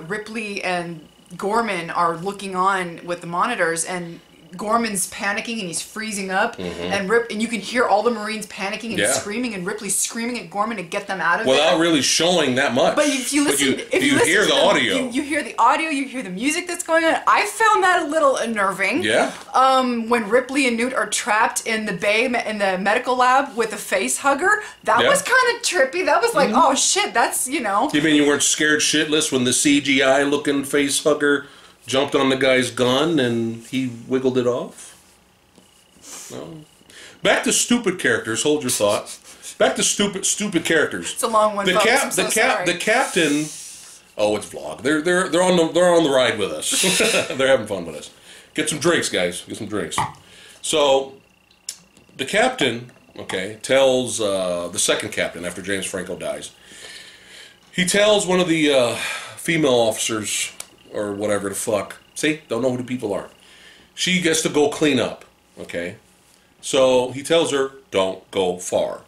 Ripley and Gorman are looking on with the monitors, and Gorman's panicking and he's freezing up, and you can hear all the Marines panicking and screaming, and Ripley's screaming at Gorman to get them out of there. Without really showing that much. But if you listen, you hear the audio. You hear the audio, you hear the music that's going on. I found that a little unnerving. Yeah. When Ripley and Newt are trapped in the bay in the medical lab with a face hugger, that was kind of trippy. That was like, oh shit, that's, you know. You mean you weren't scared shitless when the CGI looking face hugger jumped on the guy's gun and he wiggled it off? No. Back to stupid characters. Hold your thought. Back to stupid characters. It's a long one. The captain. Oh, it's vlog. They're on the ride with us. They're having fun with us. Get some drinks, guys. Get some drinks. So, the captain, tells the second captain after James Franco dies. He tells one of the female officers, or whatever the fuck. See? Don't know who the people are. She gets to go clean up. So he tells her, don't go far.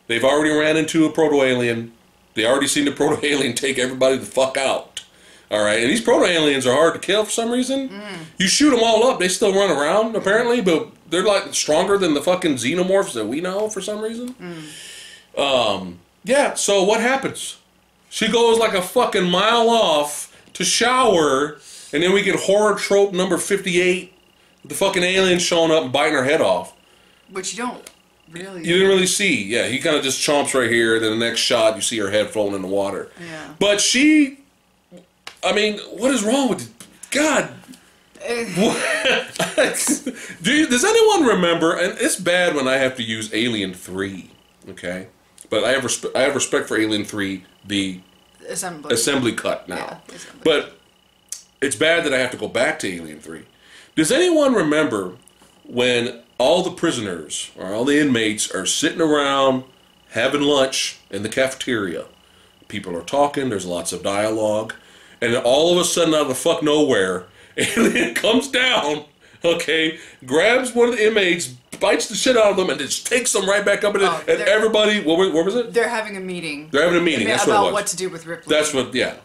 They've already ran into a proto-alien. They already seen the proto-alien take everybody the fuck out. All right, and these proto-aliens are hard to kill for some reason. You shoot them all up, they still run around, apparently, but they're like stronger than the fucking xenomorphs that we know for some reason. Yeah, so what happens? She goes like a fucking mile off to shower, and then we get horror trope number 58, with the fucking alien showing up and biting her head off. Which you don't really... You didn't really see. Yeah, he kind of just chomps right here, and then the next shot, you see her head floating in the water. Yeah. But she... I mean, what is wrong with... God... Does anyone remember... And it's bad when I have to use Alien 3, okay? But I have respect for Alien 3, the assembly cut now. Yeah, assembly. But it's bad that I have to go back to Alien 3. Does anyone remember when all the prisoners or all the inmates are sitting around having lunch in the cafeteria? People are talking, there's lots of dialogue, and then all of a sudden out of the fuck nowhere, Alien comes down, okay, grabs one of the inmates, bites the shit out of them, and just takes them right back up in it. And everybody, what was it? They're having a meeting. They're having a meeting. That's what it was. About what to do with Ripley. That's what, yeah.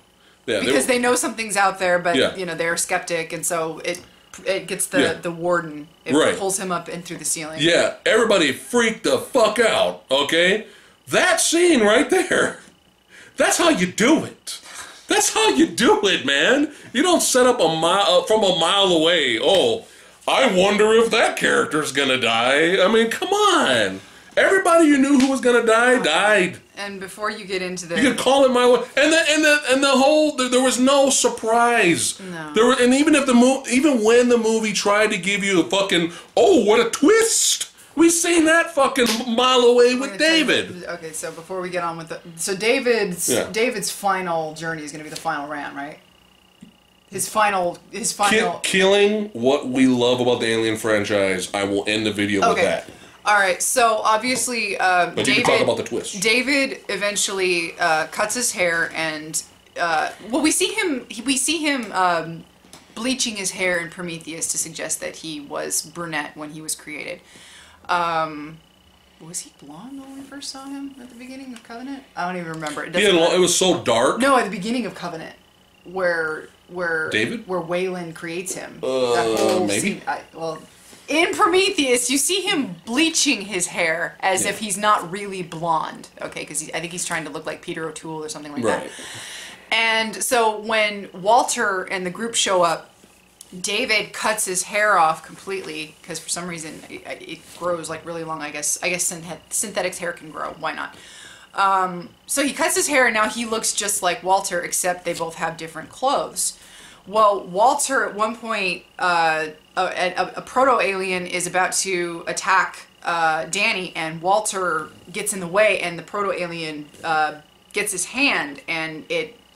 Because they know something's out there, but you know they're skeptic, and so it gets the warden. It pulls him up in through the ceiling. Yeah, everybody freaked the fuck out. Okay, that scene right there. That's how you do it. That's how you do it, man. You don't set up from a mile away. Oh, I wonder if that character's gonna die. I mean, come on. Everybody you knew who was gonna die died. And before you get into the, you could call it my way, and the whole there was no surprise. No. And even when the movie tried to give you a fucking what a twist. We seen that fucking mile away with David. Okay, so before we get on with David's final journey is going to be the final rant, right? His final killing what we love about the Alien franchise. I will end the video with that. All right, so obviously, but David, you can talk about the twist. David eventually cuts his hair, and we see him bleaching his hair in Prometheus to suggest that he was brunette when he was created. Was he blonde when we first saw him at the beginning of Covenant? I don't even remember. It was so dark. No, at the beginning of Covenant, where David, where Wayland creates him. That whole maybe. Scene, in Prometheus, you see him bleaching his hair as if he's not really blonde. Okay, because I think he's trying to look like Peter O'Toole or something like that. And so when Walter and the group show up, David cuts his hair off completely because for some reason it grows like really long. I guess synthetic hair can grow. Why not? So he cuts his hair and now he looks just like Walter, except they both have different clothes. Well, Walter at one point, a proto-alien is about to attack Danny, and Walter gets in the way, and the proto-alien gets his hand, and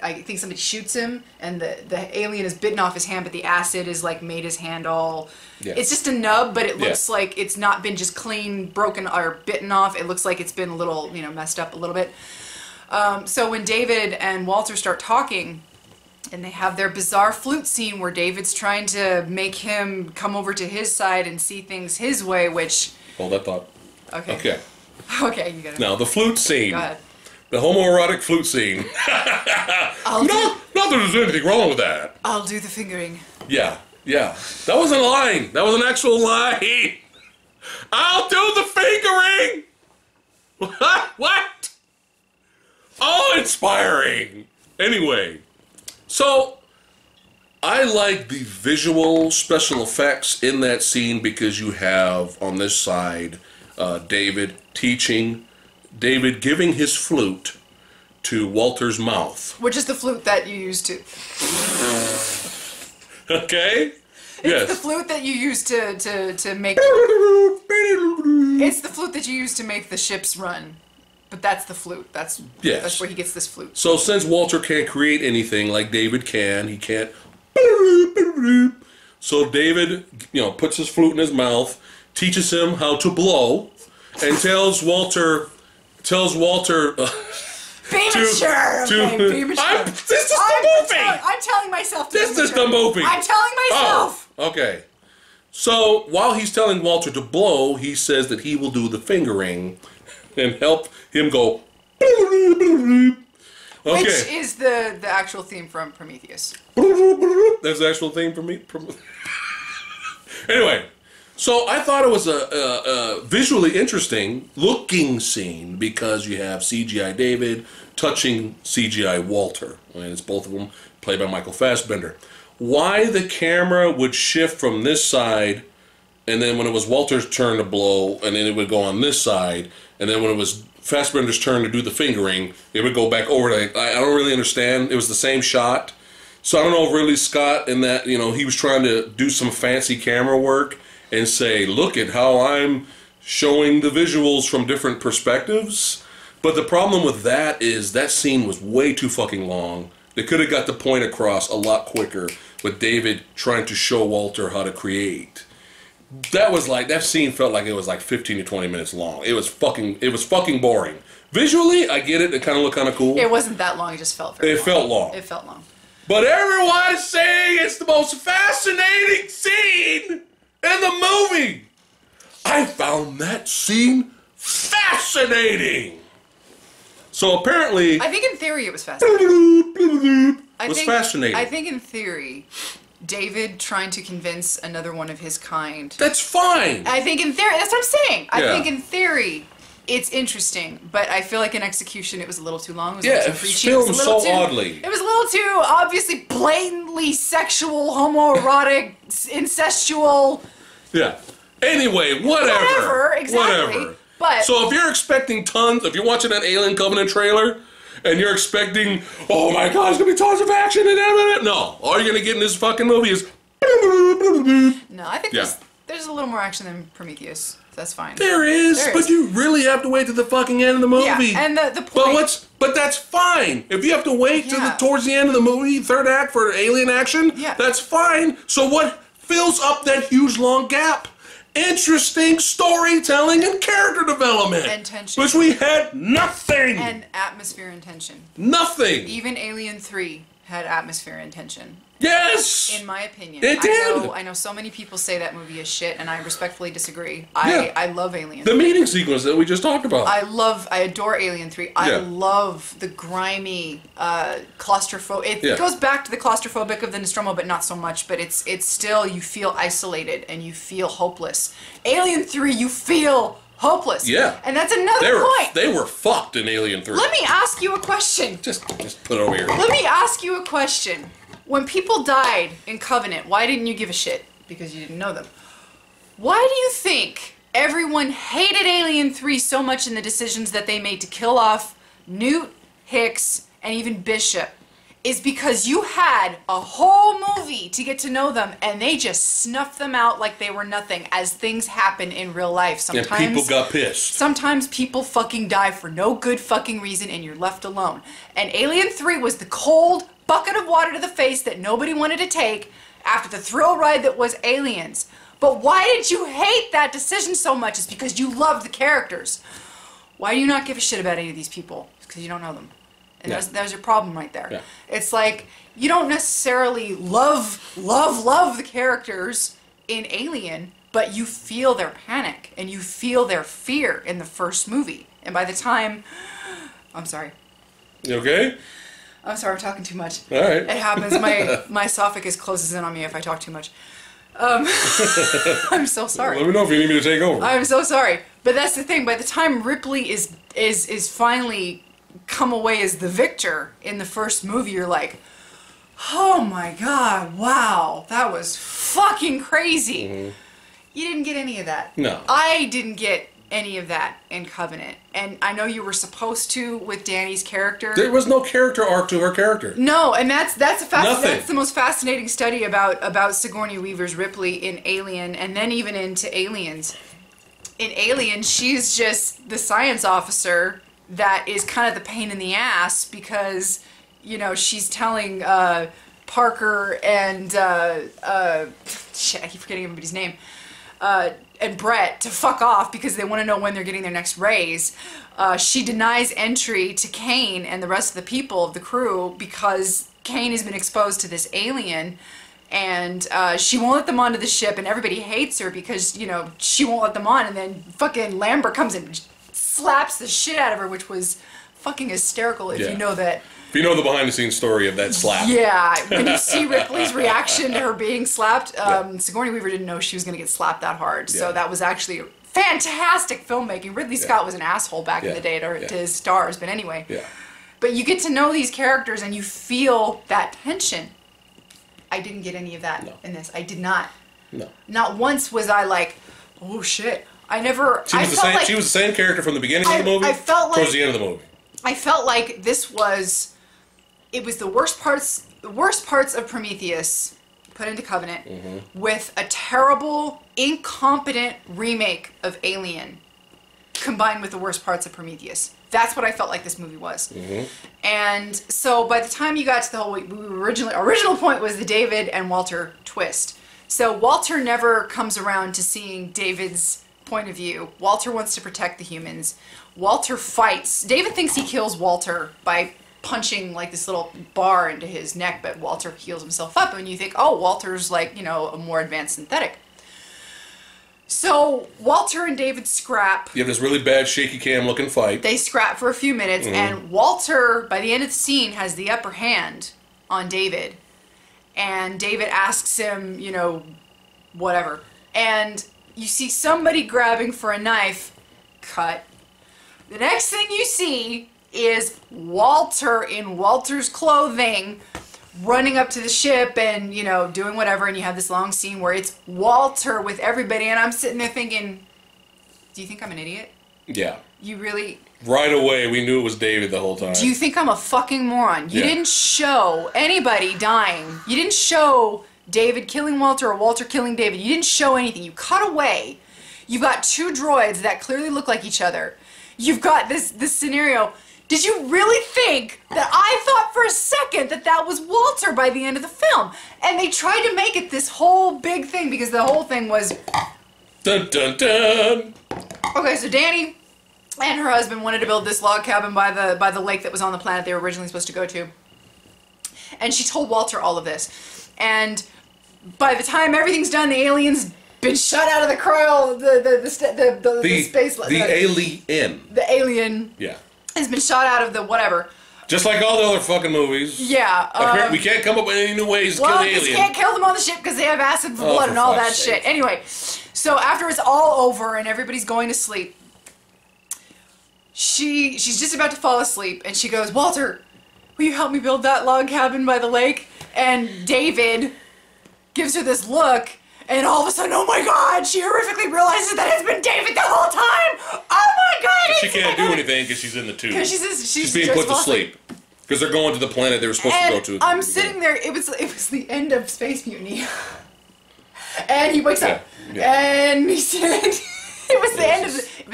I think somebody shoots him, and the alien is bitten off his hand, but the acid is like made his hand all... Yeah. It's just a nub, but it looks like it's not been just clean, broken, or bitten off. It looks like it's been a little, messed up a little bit. So when David and Walter start talking, and they have their bizarre flute scene where David's trying to make him come over to his side and see things his way, which... Hold that thought. Okay. Okay, you got it. Now, the flute scene. Go ahead. The homoerotic flute scene. Not that there's anything wrong with that. I'll do the fingering. Yeah. That wasn't a line. That was an actual line. I'll do the fingering. What? Oh, inspiring. Anyway, so I like the visual special effects in that scene because you have on this side David giving his flute to Walter's mouth. Which is the flute that you used to... Okay? It's the flute that you use to make... It's the flute that you use to make the ships run. But that's the flute. That's where he gets this flute. So since Walter can't create anything like David can, he can't... So David, puts his flute in his mouth, teaches him how to blow, and tells Walter... Be mature! Be mature. This is the movie! I'm telling myself to This is the movie! I'm telling myself! Oh, okay. So, while he's telling Walter to blow, he says that he will do the fingering and help him go... Okay. Which is the actual theme from Prometheus. That's the actual theme for me. Anyway, so I thought it was a visually interesting looking scene because you have CGI David touching CGI Walter. And it's both of them played by Michael Fassbender. Why the camera would shift from this side, and then when it was Walter's turn to blow, and then it would go on this side, and then when it was Fassbender's turn to do the fingering, it would go back over to... I don't really understand. It was the same shot. So I don't know if really Scott in that, he was trying to do some fancy camera work and say, look at how I'm showing the visuals from different perspectives. But the problem with that is that scene was way too fucking long. They could have got the point across a lot quicker with David trying to show Walter how to create. That scene felt like it was like 15 to 20 minutes long. It was fucking boring. Visually, I get it. It kind of looked kind of cool. It wasn't that long. It just felt very long. It felt long. It felt long. But everyone's saying it's the most fascinating scene in the movie. I found that scene fascinating. So apparently... I think in theory it was fascinating. Fascinating. I think in theory, David trying to convince another one of his kind... That's fine. I think in theory... That's what I'm saying. I Yeah. think in theory... It's interesting, but I feel like in execution it was a little too long. It was a Yeah, little too it's preachy. filmed It was a little so too, oddly. It was a little too obviously blatantly sexual, homoerotic, incestual. Yeah. Anyway, whatever. Exactly. Whatever. But so if you're expecting tons, if you're watching that Alien Covenant trailer, and you're expecting, oh my god, there's gonna be tons of action and everything. No, all you're gonna get in this fucking movie is. No, I think there's a little more action than Prometheus. That's fine. There is, but you really have to wait to the fucking end of the movie. Yeah, and the point... But that's fine. If you have to wait towards the end of the movie, third act for alien action, that's fine. So what fills up that huge long gap? Interesting storytelling and character development. And tension. Which we had nothing. And atmosphere and tension. Nothing. Even Alien 3 had atmosphere and tension. Yes! In my opinion. It did! I know so many people say that movie is shit, and I respectfully disagree. I love Alien 3. The meeting sequence that we just talked about. I adore Alien 3. I love the grimy, claustrophobic. It goes back to the claustrophobic of the Nostromo, but not so much. But it's still, you feel isolated, and you feel hopeless. Alien 3, you feel hopeless. Yeah. And that's another point. They were fucked in Alien 3. Let me ask you a question. Just put it over here. Let me ask you a question. When people died in Covenant, why didn't you give a shit? Because you didn't know them. Why do you think everyone hated Alien 3 so much in the decisions that they made to kill off Newt, Hicks, and even Bishop? Is because you had a whole movie to get to know them, and they just snuffed them out like they were nothing, as things happen in real life. Sometimes and people got pissed. Sometimes people fucking die for no good fucking reason, and you're left alone. And Alien 3 was the cold bucket of water to the face that nobody wanted to take after the thrill ride that was Aliens. But why did you hate that decision so much? It's because you loved the characters. Why do you not give a shit about any of these people? It's because you don't know them. And there's your problem right there. Yeah. It's like, you don't necessarily love the characters in Alien, but you feel their panic and you feel their fear in the first movie. And by the time... I'm sorry. You okay? I'm sorry, I'm talking too much. All right. It happens. My esophagus closes in on me if I talk too much. I'm so sorry. Let me know if you need me to take over. I'm so sorry. But that's the thing. By the time Ripley is finally come away as the victor in the first movie, you're like, oh my god, wow, that was fucking crazy. Mm-hmm. You didn't get any of that. No. I didn't get any of that in Covenant. And I know you were supposed to with Danny's character. There was no character arc to her character. No, and that's the most fascinating study about Sigourney Weaver's Ripley in Alien, and then even into Aliens. In Alien, she's just the science officer that is kind of the pain in the ass because, she's telling Parker and shit, I keep forgetting everybody's name. And Brett to fuck off because they want to know when they're getting their next raise. She denies entry to Kane and the rest of the people of the crew because Kane has been exposed to this alien, and she won't let them onto the ship, and everybody hates her because, she won't let them on, and then fucking Lambert comes and slaps the shit out of her, which was fucking hysterical if you know that If you know the behind-the-scenes story of that slap. Yeah, when you see Ripley's reaction to her being slapped, Sigourney Weaver didn't know she was going to get slapped that hard. So that was actually fantastic filmmaking. Ridley Scott was an asshole back in the day to his stars, but anyway. Yeah. But you get to know these characters and you feel that tension. I didn't get any of that in this. I did not. No. Not once was I like, oh shit. I never. She was the same character from the beginning of the movie. I felt like towards the end of the movie. I felt like this was. It was the worst parts of Prometheus put into Covenant with a terrible, incompetent remake of Alien combined with the worst parts of Prometheus. That's what I felt like this movie was. And so by the time you got to the whole original point was the David and Walter twist. So Walter never comes around to seeing David's point of view. Walter wants to protect the humans. Walter fights. David thinks he kills Walter by punching like this little bar into his neck, but Walter heals himself up, and you think, oh, Walter's like, you know, a more advanced synthetic. So Walter and David scrap. You have this really bad shaky cam looking fight. They scrap for a few minutes, and Walter, by the end of the scene, has the upper hand on David. And David asks him, you know, whatever. And you see somebody grabbing for a knife. Cut. The next thing you see is Walter in Walter's clothing running up to the ship and, you know, doing whatever, and you have this long scene where it's Walter with everybody, and I'm sitting there thinking, do you think I'm an idiot? Yeah. You really... Right away, we knew it was David the whole time. Do you think I'm a fucking moron? You didn't show anybody dying. You didn't show David killing Walter or Walter killing David. You didn't show anything. You cut away. You've got two droids that clearly look like each other. You've got this scenario... Did you really think that I thought for a second that that was Walter by the end of the film? And they tried to make it this whole big thing because the whole thing was... Dun dun dun! Okay, so Dani and her husband wanted to build this log cabin by the lake that was on the planet they were originally supposed to go to. And she told Walter all of this. And by the time everything's done, the alien's been shot out of the cryo, the space... The alien. The alien... Yeah. Has been shot out of the whatever. Just like all the other fucking movies. Yeah. We can't come up with any new ways to kill the alien. Well, you can't kill them on the ship because they have acid for blood and all that shit. Anyway, so after it's all over and everybody's going to sleep, she's just about to fall asleep and she goes, Walter, will you help me build that log cabin by the lake? And David gives her this look. And all of a sudden, oh my God, she horrifically realizes that it's been David the whole time! Oh my God! She can't do anything because she's in the tube. Because she's being put to sleep. Because they're going to the planet they were supposed to go to. I'm sitting there, it was the end of Space Mutiny. And he wakes up. Yeah. And he said... It was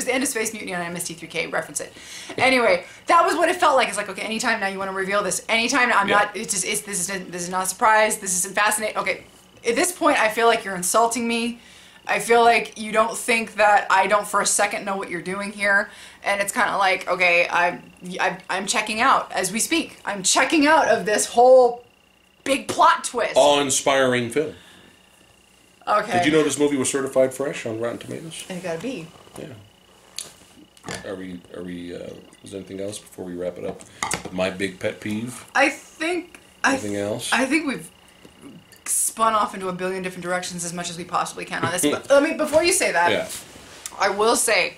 the end of Space Mutiny on MST3K, reference it. Anyway, that was what it felt like. It's like, okay, anytime now you want to reveal this. Anytime now, I'm not, this is not a surprise, this isn't fascinating. Okay. At this point, I feel like you're insulting me. I feel like you don't think that I don't for a second know what you're doing here. And it's kind of like, okay, I'm checking out as we speak. I'm checking out of this whole big plot twist. Awe-inspiring film. Okay. Did you know this movie was certified fresh on Rotten Tomatoes? It gotta be. Yeah. Are we, is there anything else before we wrap it up? My big pet peeve? Anything else? I think we've spun off into a billion different directions as much as we possibly can on this. But before you say that, I will say,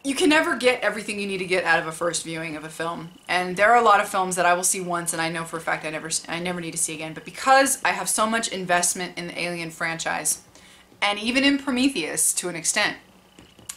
you can never get everything you need to get out of a first viewing of a film. And there are a lot of films that I will see once and I know for a fact I never need to see again. But because I have so much investment in the Alien franchise, and even in Prometheus to an extent,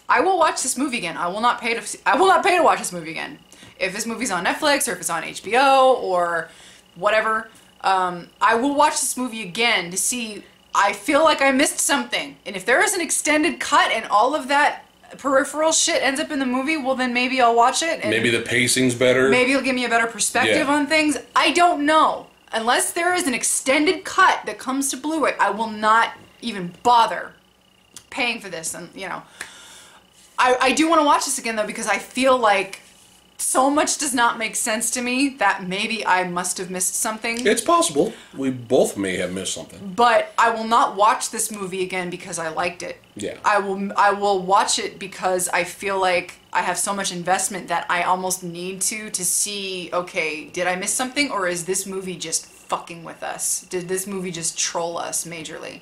I will watch this movie again. I will not pay to watch this movie again. If this movie's on Netflix or if it's on HBO or whatever, I will watch this movie again to see. I feel like I missed something. And if there is an extended cut and all of that peripheral shit ends up in the movie, well then maybe I'll watch it. And maybe the pacing's better. Maybe it'll give me a better perspective on things. I don't know. Unless there is an extended cut that comes to Blu-ray, I will not even bother paying for this. And, you know, I do want to watch this again though because I feel like so much does not make sense to me that maybe I must have missed something. It's possible. We both may have missed something. But I will not watch this movie again because I liked it. Yeah. I will watch it because I feel like I have so much investment that I almost need to see, okay, did I miss something, or is this movie just fucking with us? Did this movie just troll us majorly?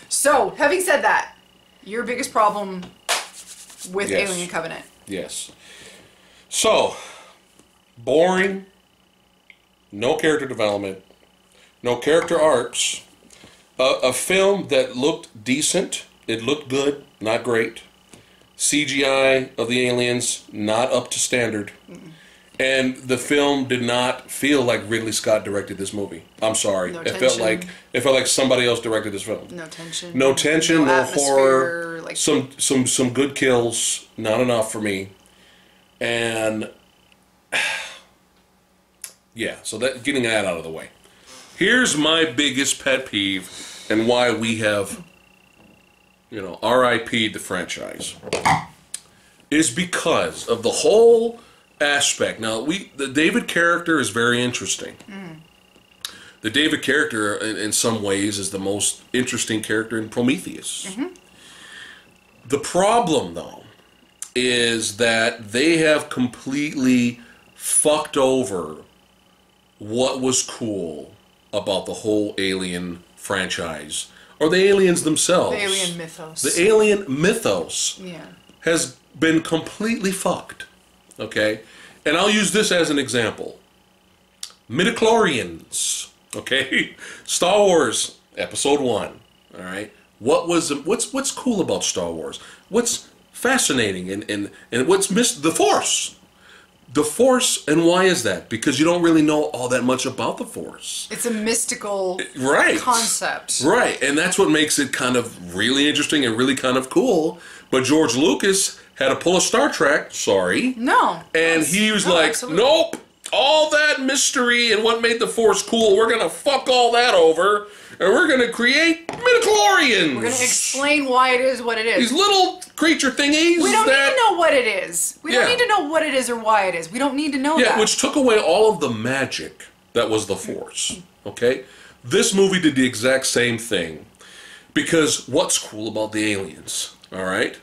So, having said that, your biggest problem with Yes. Alien Covenant. Yes. So, boring, no character development, no character arcs, a film that looked decent, it looked good, not great. CGI of the aliens, not up to standard. And the film did not feel like Ridley Scott directed this movie. I'm sorry. No it felt like somebody else directed this film. No tension. No tension, no horror, like some good kills, not enough for me. And yeah, so that getting that out of the way. Here's my biggest pet peeve and why we have, RIP'd the franchise. Is because of the whole aspect. Now, the David character is very interesting. The David character, in some ways, is the most interesting character in Prometheus. Mm-hmm. The problem, though, is that they have completely fucked over what was cool about the whole Alien franchise, or the aliens themselves. the alien mythos. The alien mythos has been completely fucked. Okay? And I'll use this as an example. Midichlorians. Okay? Star Wars Episode 1. Alright? What's cool about Star Wars? What's fascinating and what's missed? The Force. The Force, and why is that? Because you don't really know all that much about the Force. It's a mystical concept. Right, and that's what makes it kind of really interesting and really kind of cool. But George Lucas had to pull a Star Trek, sorry. No. And he was like, absolutely. Nope, all that mystery and what made the Force cool, we're going to fuck all that over, and we're going to create midichlorians. We're going to explain why it is what it is. These little creature thingies. We don't need to know what it is. We don't need to know what it is or why it is. We don't need to know that. Yeah, which took away all of the magic that was the Force. Okay? This movie did the exact same thing. Because what's cool about the aliens? All right?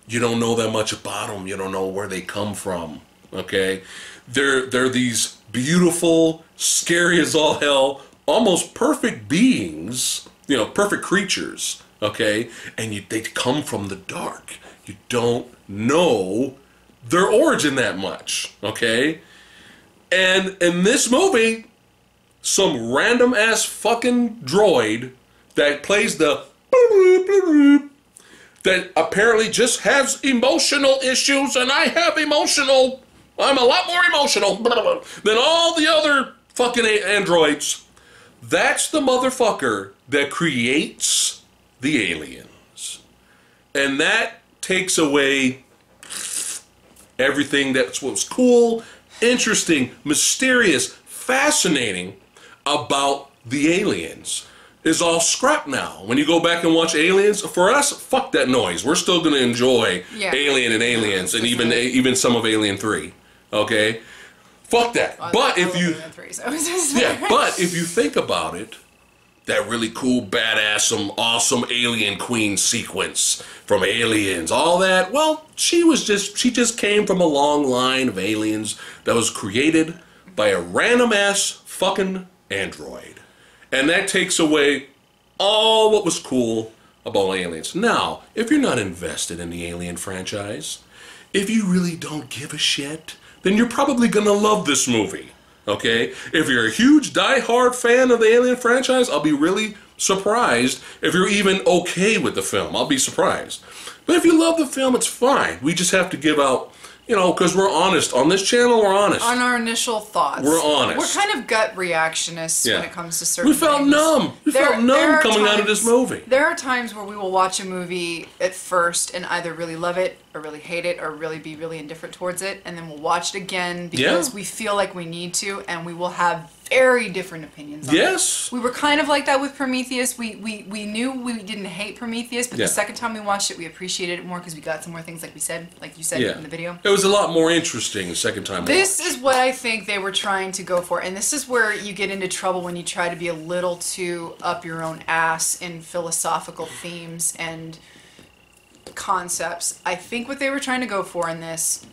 You don't know that much about them. You don't know where they come from. Okay? They're these beautiful, scary as all hell, almost perfect beings, perfect creatures, okay? And they come from the dark. You don't know their origin that much, okay? And in this movie, some random ass fucking droid that plays the that apparently just has emotional issues, and I'm a lot more emotional than all the other fucking androids. That's the motherfucker that creates the aliens. And that takes away everything that's what's cool, interesting, mysterious, fascinating about the aliens. Is all scrap now. When you go back and watch Aliens, for us, fuck that noise. We're still going to enjoy Alien and Aliens, and even some of Alien 3. Okay? Fuck that. Well, but if you... but if you think about it, that really cool, badass, some awesome alien queen sequence from Aliens, all that, well, she just came from a long line of aliens that was created by a random ass fucking android. And that takes away all what was cool about aliens. Now, if you're not invested in the Alien franchise, if you really don't give a shit, then you're probably gonna love this movie. Okay? If you're a huge die-hard fan of the Alien franchise, I'll be really surprised if you're even okay with the film. I'll be surprised. But if you love the film, it's fine. We just have to give out, because we're honest. On this channel, we're honest. On our initial thoughts. We're honest. We're kind of gut reactionists when it comes to certain We felt things. numb. We felt numb coming out of this movie. There are times where we will watch a movie at first and either really love it or really hate it or really be really indifferent towards it, and then we'll watch it again because we feel like we need to, and we will have very different opinions on Yes. it. We were kind of like that with Prometheus. We knew we didn't hate Prometheus, but Yeah. the second time we watched it, we appreciated it more because we got some more things like you said in the video. It was a lot more interesting the second time. This is what I think they were trying to go for, and this is where you get into trouble when you try to be a little too up your own ass in philosophical themes and concepts. I think what they were trying to go for in this,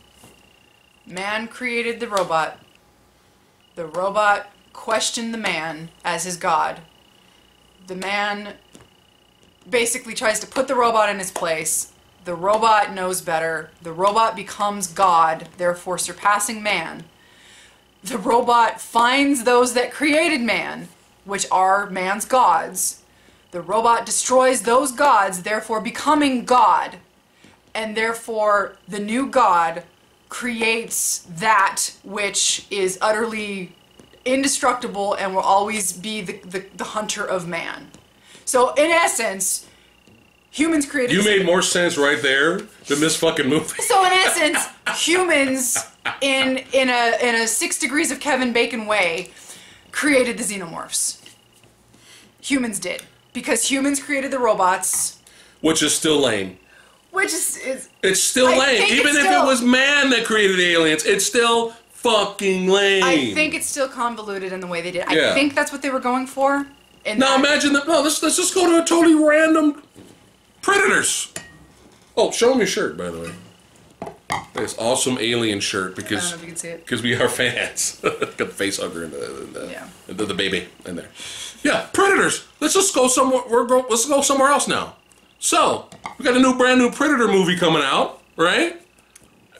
man created the robot. The robot questioned the man as his god. The man basically tries to put the robot in his place. The robot knows better. The robot becomes God, therefore surpassing man. The robot finds those that created man, which are man's gods. The robot destroys those gods, therefore becoming God. And therefore the new God creates that which is utterly indestructible and will always be the hunter of man. So in essence, humans created... You made more sense right there than this fucking movie. So in essence, humans in a 6 Degrees of Kevin Bacon way created the xenomorphs. Humans did. Because humans created the robots. Which is still lame. Which is it's still lame. Even if it was man that created aliens, it's still fucking lame. I think it's still convoluted in the way they did. Yeah. I think that's what they were going for. Now imagine that. No, let's just go to a totally random Predators. Oh, show me your shirt, by the way. This awesome alien shirt because I don't know if you can see it. Because we are fans. Got the face hugger and the baby in there. Yeah, Predators. Let's just go somewhere. Let's go somewhere else now. So we got a brand new Predator movie coming out, right?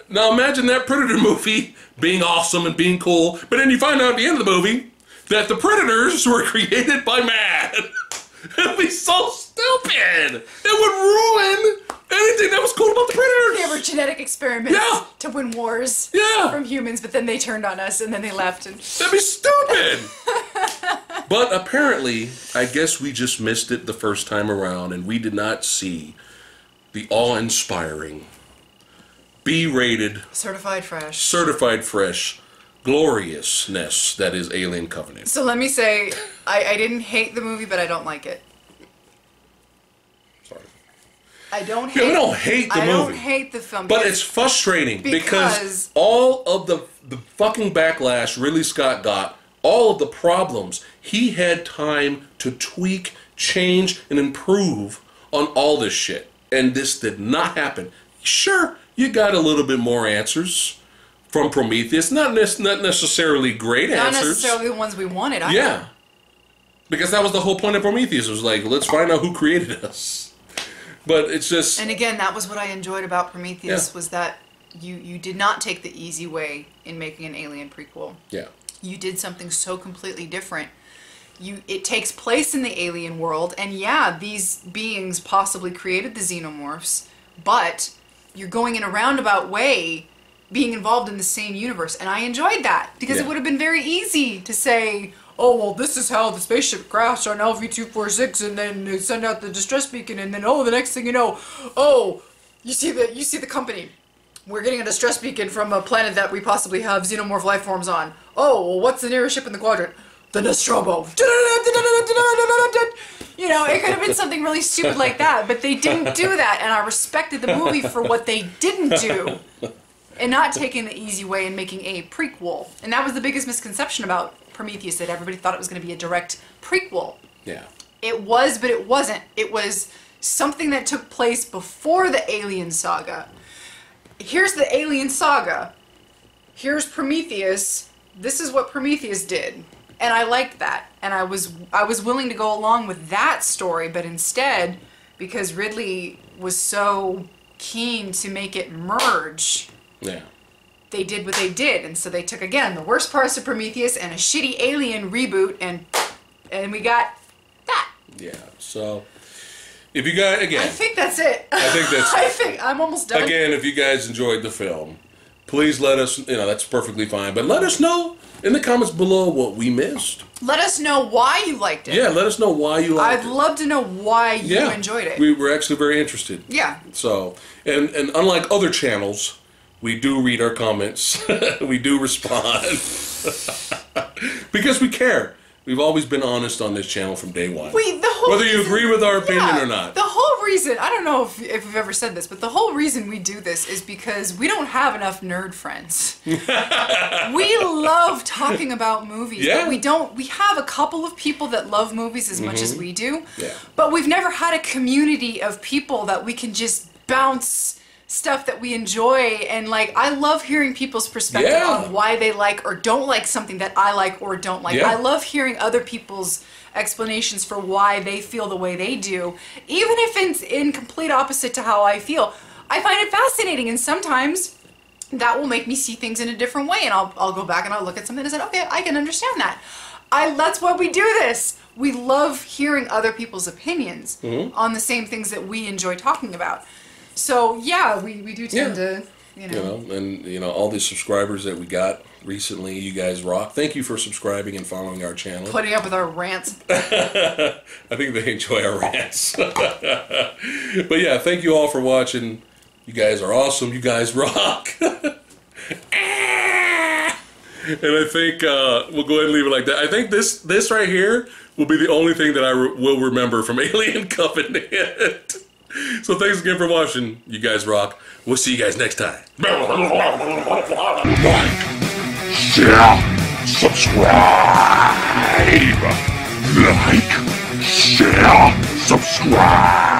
Now imagine that Predator movie being awesome and being cool, but then you find out at the end of the movie that the Predators were created by man. It'd be so stupid. It would ruin anything that was cool about the Predators. They were genetic experiments to win wars from humans, but then they turned on us and then they left. And that'd be stupid. But apparently, I guess we just missed it the first time around, and we did not see the awe-inspiring, B-rated, certified fresh gloriousness that is Alien Covenant. So let me say, I didn't hate the movie, but I don't like it. Sorry. I don't hate. We don't hate the movie. I don't hate the film, but it's frustrating because all of the fucking backlash Ridley Scott got, all of the problems, he had time to tweak, change, and improve on all this shit, and this did not happen. Sure, you got a little bit more answers from Prometheus, not necessarily great answers. Not necessarily the ones we wanted. Yeah. Because that was the whole point of Prometheus. It was like, let's find out who created us. But it's just... And again, that was what I enjoyed about Prometheus, was that you did not take the easy way in making an Alien prequel. Yeah. You did something so completely different. It takes place in the alien world, and yeah, these beings possibly created the xenomorphs, but you're going in a roundabout way being involved in the same universe, and I enjoyed that because it would have been very easy to say, oh, well, this is how the spaceship crashed on LV-246, and then they send out the distress beacon, and then, oh, the next thing you know, oh, you see the company. We're getting a distress beacon from a planet that we possibly have xenomorph life forms on. Oh, well, what's the nearest ship in the quadrant? The Nostromo. You know, it could have been something really stupid like that, but they didn't do that, and I respected the movie for what they didn't do, and not taking the easy way and making a prequel. And that was the biggest misconception about Prometheus, that everybody thought it was going to be a direct prequel. Yeah. It was, but it wasn't. It was something that took place before the Alien saga. Here's the Alien saga. Here's Prometheus. This is what Prometheus did. And I liked that. And I was willing to go along with that story, but instead, because Ridley was so keen to make it merge, they did what they did. And so they took, again, the worst parts of Prometheus and a shitty Alien reboot, and we got that. Yeah, so... If you guys, again... I think that's it. I think I'm almost done. Again, if you guys enjoyed the film, please let us, that's perfectly fine, but let us know in the comments below what we missed. Let us know why you liked it. Yeah, let us know why you liked it. I'd love to know why you enjoyed it. We were actually very interested. Yeah. So, and unlike other channels, We do read our comments. We do respond. Because we care. We've always been honest on this channel from day one. Whether you agree with our opinion or not. The whole reason, I don't know if we've ever said this, but the whole reason we do this is because we don't have enough nerd friends. We love talking about movies, but we have a couple of people that love movies as much as we do, but we've never had a community of people that we can just bounce stuff that we enjoy, and like I love hearing people's perspective on why they like or don't like something that I like or don't like. I love hearing other people's explanations for why they feel the way they do, even if it's in complete opposite to how I feel. I find it fascinating, and sometimes that will make me see things in a different way, and I'll go back and I'll look at something and say, okay, I can understand that. That's why we do this. We love hearing other people's opinions on the same things that we enjoy talking about. So yeah, we do tend to, and all the subscribers that we got recently, you guys rock. Thank you for subscribing and following our channel. Putting up with our rants. I think they enjoy our rants. But yeah, thank you all for watching. You guys are awesome. You guys rock. And I think we'll go ahead and leave it like that. I think this right here will be the only thing that I will remember from Alien Covenant. So thanks again for watching. You guys rock. We'll see you guys next time. Like, share, subscribe. Like, share, subscribe.